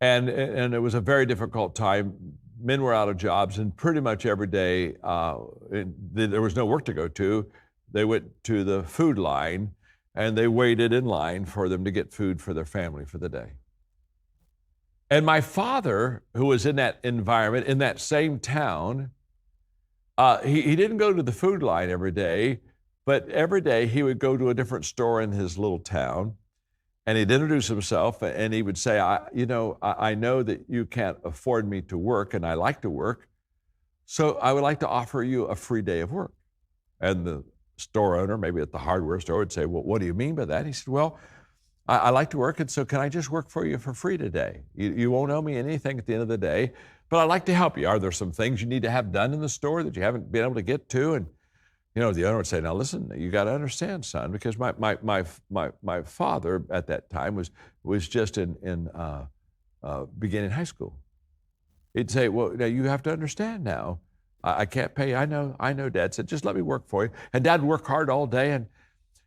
And it was a very difficult time. Men were out of jobs, and pretty much every day there was no work to go to. They went to the food line, and they waited in line for them to get food for their family for the day. And my father, who was in that environment, in that same town, he didn't go to the food line every day, but every day he would go to a different store in his little town, and he'd introduce himself, and he would say, I know that you can't afford me to work, and I like to work, so I would like to offer you a free day of work. And the store owner, maybe at the hardware store, would say, well, what do you mean by that? He said, well, I like to work, and so can I just work for you for free today? You won't owe me anything at the end of the day, but I'd like to help you. Are there some things you need to have done in the store that you haven't been able to get to? And the owner would say, now listen, you got to understand, son, because my father at that time was just in beginning high school. He'd say, well, now you have to understand now. I can't pay you. I know, Dad said, just let me work for you. And Dad would work hard all day, and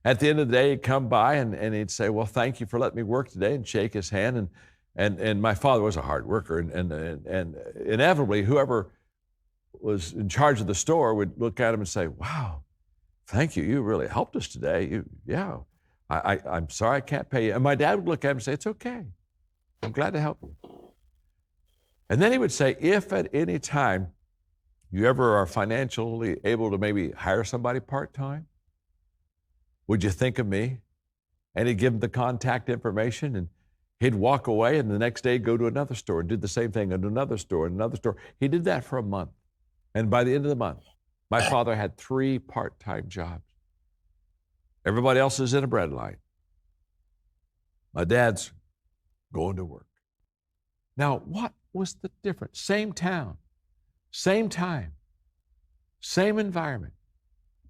at the end of the day, he'd come by and he'd say, well, thank you for letting me work today, and shake his hand. And my father was a hard worker, and inevitably, whoever was in charge of the store would look at him and say, wow, thank you. You really helped us today. I'm sorry I can't pay you. And my dad would look at him and say, it's okay. I'm glad to help you. And then he would say, if at any time you ever are financially able to maybe hire somebody part-time, would you think of me? And he'd give him the contact information, and he'd walk away, and the next day go to another store and do the same thing, and another store and another store. He did that for a month. And by the end of the month, my father had 3 part-time jobs. Everybody else is in a bread line. My dad's going to work. Now, what was the difference? Same town, same time, same environment,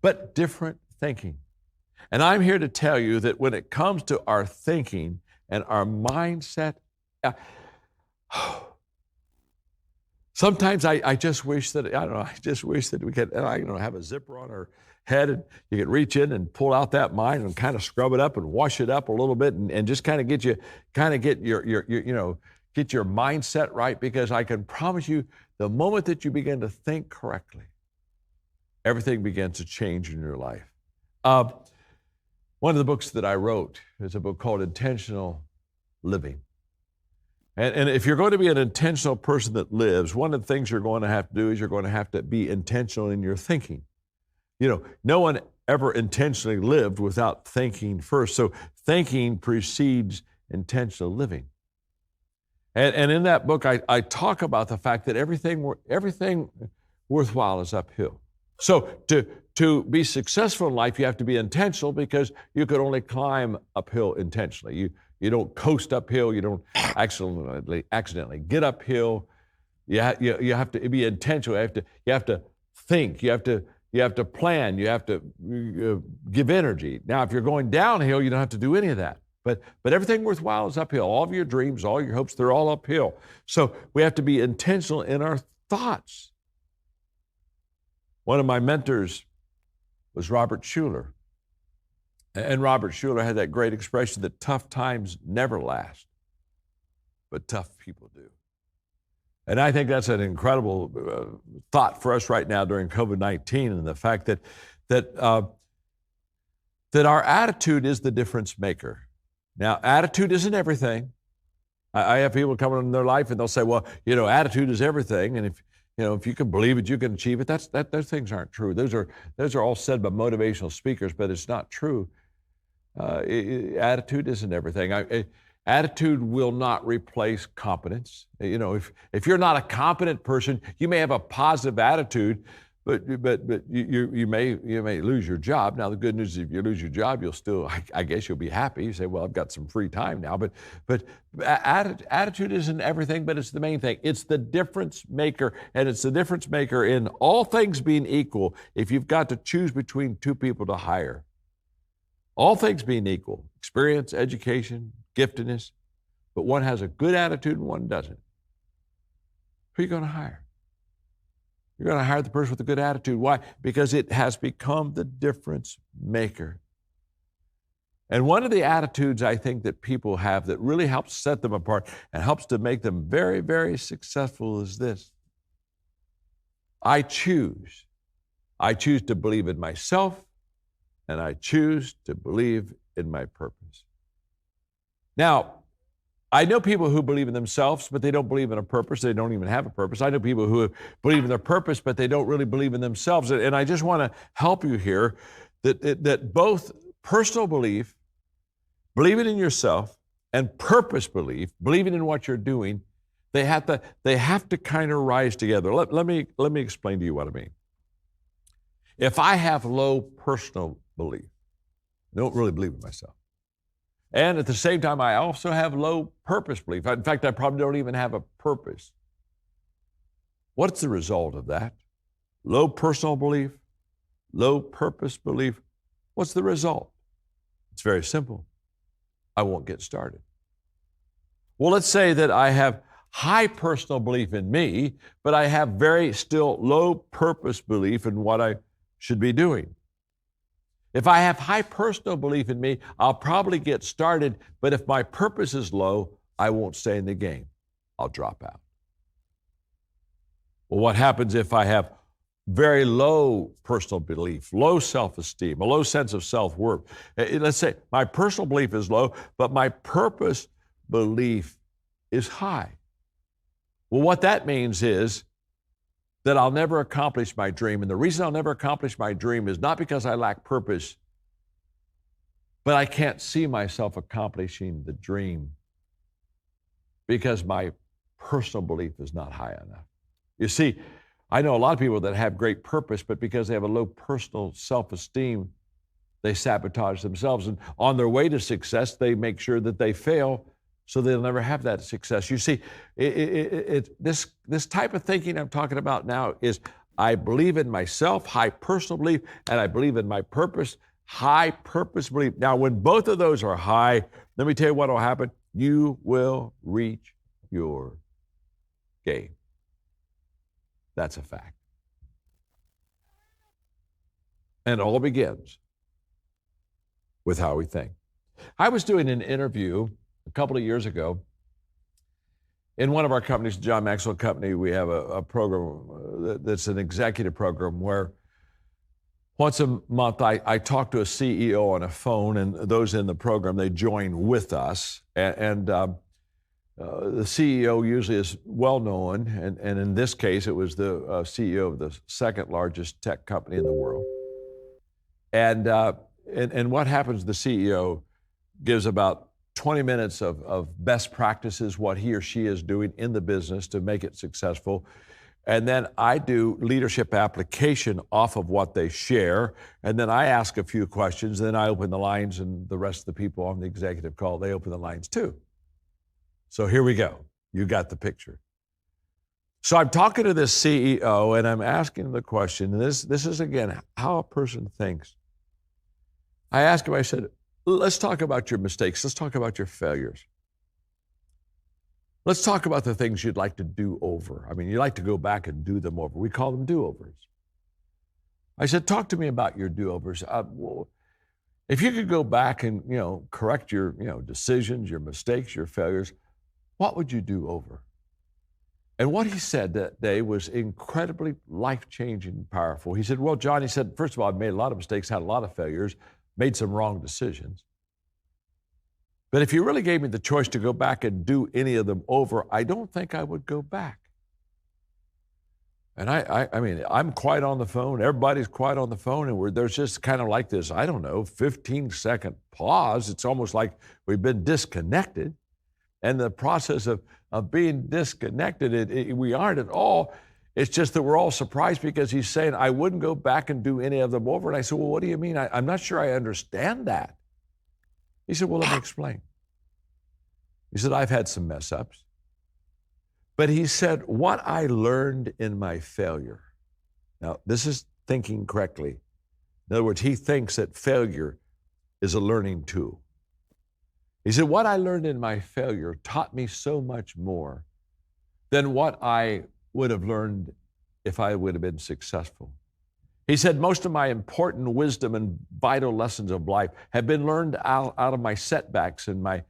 but different thinking. And I'm here to tell you that when it comes to our thinking and our mindset, sometimes I just wish that, we could, have a zipper on our head, and you could reach in and pull out that mind and kind of scrub it up and wash it up a little bit and just kind of get your mindset right, because I can promise you, the moment that you begin to think correctly, everything begins to change in your life. One of the books that I wrote is a book called Intentional Living. And if you're going to be an intentional person that lives, one of the things you're going to have to do is you're going to have to be intentional in your thinking. No one ever intentionally lived without thinking first. So thinking precedes intentional living. And in that book, I talk about the fact that everything worthwhile is uphill. So to To be successful in life, you have to be intentional because you could only climb uphill intentionally. You don't coast uphill. You don't accidentally get uphill. You have to be intentional. You have to think. You have to plan. You have to give energy. Now, if you're going downhill, you don't have to do any of that. But everything worthwhile is uphill. All of your dreams, all your hopes, they're all uphill. So we have to be intentional in our thoughts. One of my mentors was Robert Schuller. And Robert Schuller had that great expression that tough times never last, but tough people do. And I think that's an incredible thought for us right now during COVID-19, and the fact that our attitude is the difference maker. Now, attitude isn't everything. I have people coming in their life and they'll say, well, attitude is everything. And if you can believe it, you can achieve it. Those things aren't true. Those are all said by motivational speakers, but it's not true. Attitude isn't everything. Attitude will not replace competence. If you're not a competent person, you may have a positive attitude, but you may lose your job. Now, the good news is if you lose your job, you'll still, I guess you'll be happy. You say, well, I've got some free time now. But attitude isn't everything, but it's the main thing. It's the difference maker, and it's the difference maker in all things being equal. If you've got to choose between two people to hire, all things being equal, experience, education, giftedness, but one has a good attitude and one doesn't, who are you going to hire? You're going to hire the person with a good attitude. Why? Because it has become the difference maker. And one of the attitudes I think that people have that really helps set them apart and helps to make them very, very successful is this. I choose to believe in myself, and I choose to believe in my purpose. Now, I know people who believe in themselves, but they don't believe in a purpose. They don't even have a purpose. I know people who believe in their purpose, but they don't really believe in themselves. And I just want to help you here that both personal belief, believing in yourself, and purpose belief, believing in what you're doing, they have to kind of rise together. Let me explain to you what I mean. If I have low personal belief, I don't really believe in myself. And at the same time, I also have low purpose belief. In fact, I probably don't even have a purpose. What's the result of that? Low personal belief, low purpose belief. What's the result? It's very simple. I won't get started. Well, let's say that I have high personal belief in me, but I have very still low purpose belief in what I should be doing. If I have high personal belief in me, I'll probably get started, but if my purpose is low, I won't stay in the game. I'll drop out. Well, what happens if I have very low personal belief, low self-esteem, a low sense of self-worth? Let's say my personal belief is low, but my purpose belief is high. Well, what that means is that I'll never accomplish my dream. And the reason I'll never accomplish my dream is not because I lack purpose, but I can't see myself accomplishing the dream because my personal belief is not high enough. You see, I know a lot of people that have great purpose, but because they have a low personal self-esteem, they sabotage themselves. And on their way to success, they make sure that they fail so they'll never have that success. You see, this type of thinking I'm talking about now is I believe in myself, high personal belief, and I believe in my purpose, high purpose belief. Now, when both of those are high, let me tell you what will happen. You will reach your game. That's a fact. And it all begins with how we think. I was doing an interview a couple of years ago in one of our companies, John Maxwell Company. We have a program that's an executive program where once a month I talk to a CEO on a phone, and those in the program, they join with us. And the CEO usually is well known, and in this case, it was the CEO of the second largest tech company in the world. And what happens, the CEO gives about 20 minutes of best practices, what he or she is doing in the business to make it successful. And then I do leadership application off of what they share. And then I ask a few questions. And then I open the lines, and the rest of the people on the executive call, they open the lines too. So here we go. You got the picture. So I'm talking to this CEO, and I'm asking the question, and this is, again, how a person thinks. I asked him, I said, let's talk about your mistakes. Let's talk about your failures. Let's talk about the things you'd like to do over. I mean, you like to go back and do them over. We call them do-overs. I said, talk to me about your do-overs. Well, if you could go back and, correct your, decisions, your mistakes, your failures, what would you do over? And what he said that day was incredibly life-changing and powerful. He said, well, John, he said, first of all, I've made a lot of mistakes, had a lot of failures, made some wrong decisions. But if you really gave me the choice to go back and do any of them over, I don't think I would go back. And I mean, I'm quiet on the phone. Everybody's quiet on the phone. And there's just kind of like this, 15-second pause. It's almost like we've been disconnected. And the process of being disconnected, we aren't at all. It's just that we're all surprised because he's saying, I wouldn't go back and do any of them over. And I said, well, what do you mean? I'm not sure I understand that. He said, well, let me explain. He said, I've had some mess ups. But he said, what I learned in my failure. Now, this is thinking correctly. In other words, he thinks that failure is a learning tool. He said, what I learned in my failure taught me so much more than what I would have learned if I would have been successful. He said, most of my important wisdom and vital lessons of life have been learned out of my setbacks and my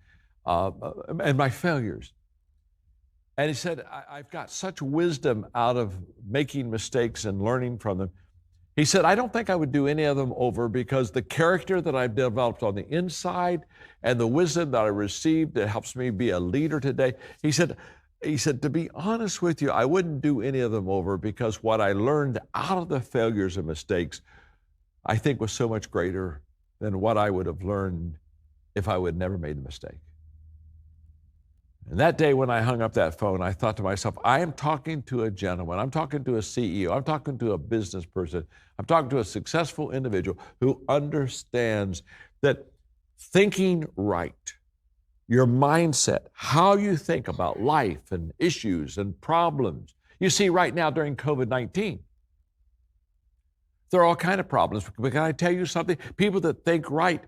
failures. And he said, I've got such wisdom out of making mistakes and learning from them. He said, I don't think I would do any of them over because the character that I've developed on the inside and the wisdom that I received that helps me be a leader today. He said, to be honest with you, I wouldn't do any of them over because what I learned out of the failures and mistakes, I think was so much greater than what I would have learned if I would never made a mistake. And that day when I hung up that phone, I thought to myself, I am talking to a gentleman. I'm talking to a CEO. I'm talking to a business person. I'm talking to a successful individual who understands that thinking right, your mindset, how you think about life and issues and problems. You see right now during COVID-19, there are all kinds of problems. But can I tell you something? People that think right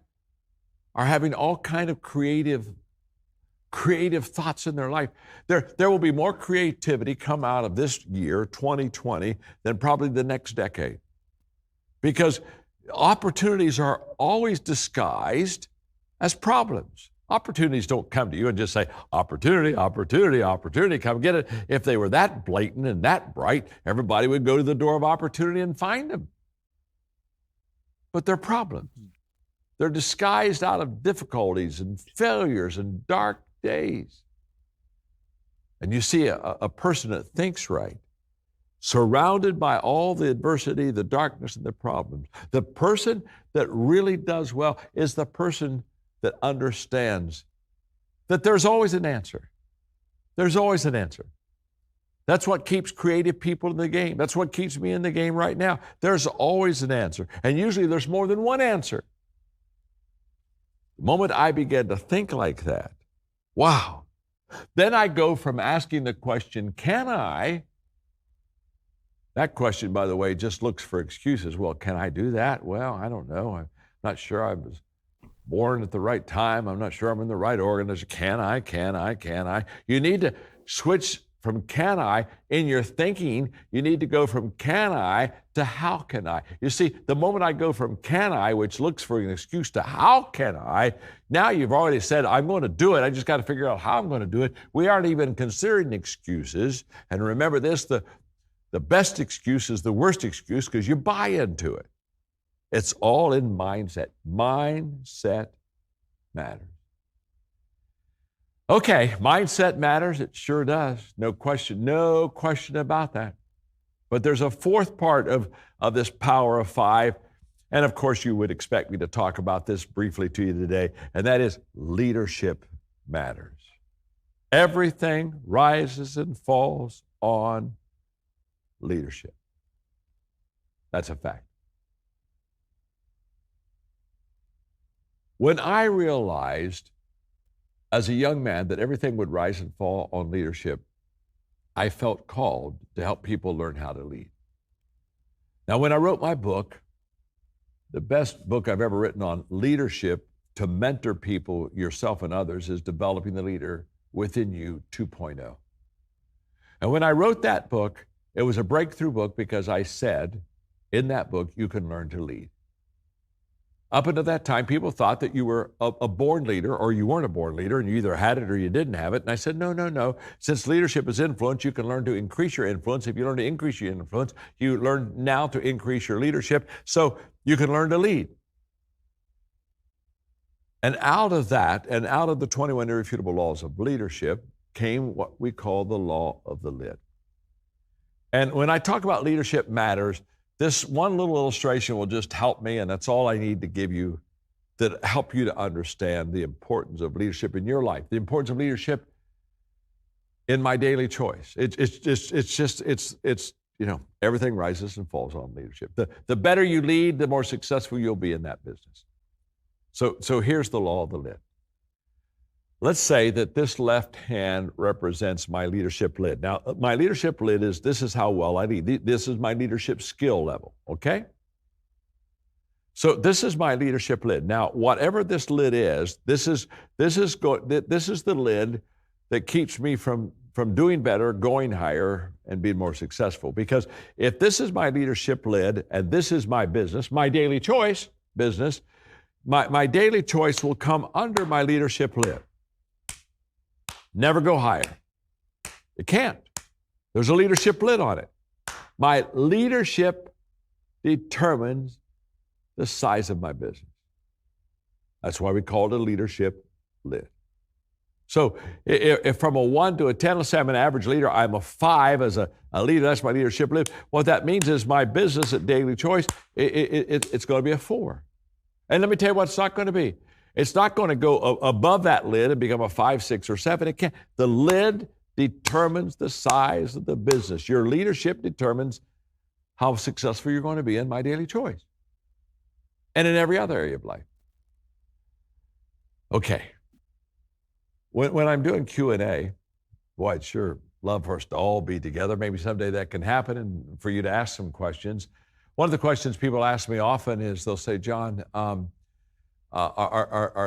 are having all kinds of creative thoughts in their life. There will be more creativity come out of this year, 2020, than probably the next decade. Because opportunities are always disguised as problems. Opportunities don't come to you and just say, opportunity, opportunity, opportunity, come get it. If they were that blatant and that bright, everybody would go to the door of opportunity and find them. But they're problems. They're disguised out of difficulties and failures and dark days. And you see a person that thinks right, surrounded by all the adversity, the darkness, and the problems. The person that really does well is the person that understands that there's always an answer. There's always an answer. That's what keeps creative people in the game. That's what keeps me in the game right now. There's always an answer. And usually there's more than one answer. The moment I began to think like that, wow. Then I go from asking the question, can I? That question, by the way, just looks for excuses. Well, can I do that? Well, I don't know. I'm not sure I was born at the right time. I'm not sure I'm in the right organization. Can I? You need to switch from can I in your thinking. You need to go from can I to how can I. You see, the moment I go from can I, which looks for an excuse, to how can I, now you've already said, I'm going to do it. I just got to figure out how I'm going to do it. We aren't even considering excuses. And remember this, the best excuse is the worst excuse because you buy into it. It's all in mindset. Mindset matters. Okay, mindset matters. It sure does. No question about that. But there's a fourth part of this power of five. And of course, you would expect me to talk about this briefly to you today, and that is leadership matters. Everything rises and falls on leadership. That's a fact. When I realized as a young man that everything would rise and fall on leadership, I felt called to help people learn how to lead. Now, when I wrote my book, the best book I've ever written on leadership to mentor people, yourself and others, is Developing the Leader Within You 2.0. And when I wrote that book, it was a breakthrough book because I said in that book, you can learn to lead. Up until that time, people thought that you were a born leader or you weren't a born leader and you either had it or you didn't have it. And I said, no. Since leadership is influence, you can learn to increase your influence. If you learn to increase your influence, you learn now to increase your leadership. So you can learn to lead. And out of that, and out of the 21 irrefutable laws of leadership, came what we call the law of the lid. And when I talk about leadership matters, this one little illustration will just help me, and that's all I need to give you to help you to understand the importance of leadership in your life, the importance of leadership in my daily choice. It's everything rises and falls on leadership. The better you lead, the more successful you'll be in that business. So here's the law of the lid. Let's say that this left hand represents my leadership lid. Now, my leadership lid this is how well I lead. This is my leadership skill level, okay? So this is my leadership lid. Now, whatever this lid is, this is the lid that keeps me from doing better, going higher, and being more successful. Because if this is my leadership lid and this is my business, my daily choice business, my daily choice will come under my leadership lid. Never go higher. It can't. There's a leadership lid on it. My leadership determines the size of my business. That's why we call it a leadership lid. So if from a 1 to a 10, let's say I'm an average leader, I'm a 5 as a leader, that's my leadership lid. What that means is my business at Daily Choice, it's going to be a 4. And let me tell you what it's not going to be. It's not going to go above that lid and become a 5, 6, or 7. It can't. The lid determines the size of the business. Your leadership determines how successful you're going to be in My Daily Choice and in every other area of life. Okay. When I'm doing Q&A, boy, I'd sure love for us to all be together. Maybe someday that can happen and for you to ask some questions. One of the questions people ask me often is they'll say, John, are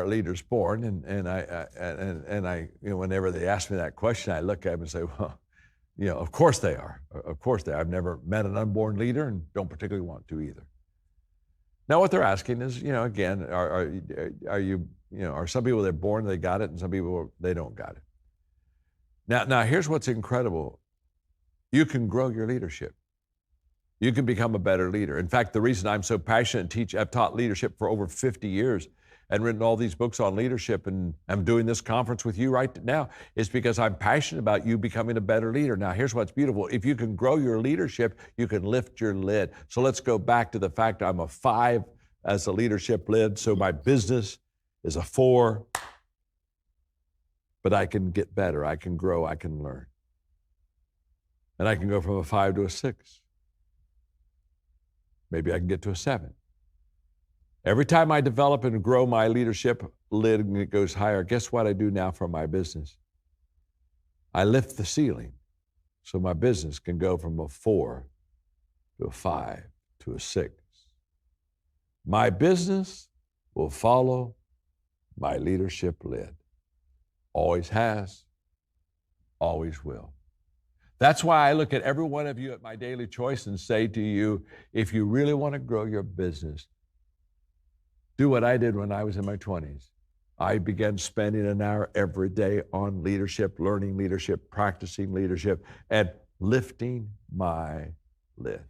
leaders born? And I whenever they ask me that question, I look at them and say, well, of course they are. Of course they are. I've never met an unborn leader and don't particularly want to either. Now, what they're asking is, again, are some people they're born, they got it, and some people they don't got it. Now here's what's incredible. You can grow your leadership. You can become a better leader. In fact, the reason I'm so passionate and I've taught leadership for over 50 years and written all these books on leadership, and I'm doing this conference with you right now, is because I'm passionate about you becoming a better leader. Now, here's what's beautiful. If you can grow your leadership, you can lift your lid. So let's go back to the fact I'm a 5 as a leadership lid, so my business is a 4, but I can get better, I can grow, I can learn. And I can go from a 5 to a 6. Maybe I can get to a 7. Every time I develop and grow my leadership lid and it goes higher, guess what I do now for my business? I lift the ceiling so my business can go from a 4 to a 5 to a 6. My business will follow my leadership lid. Always has, always will. That's why I look at every one of you at My Daily Choice and say to you, if you really want to grow your business, do what I did when I was in my 20s. I began spending an hour every day on leadership, learning leadership, practicing leadership, and lifting my lid.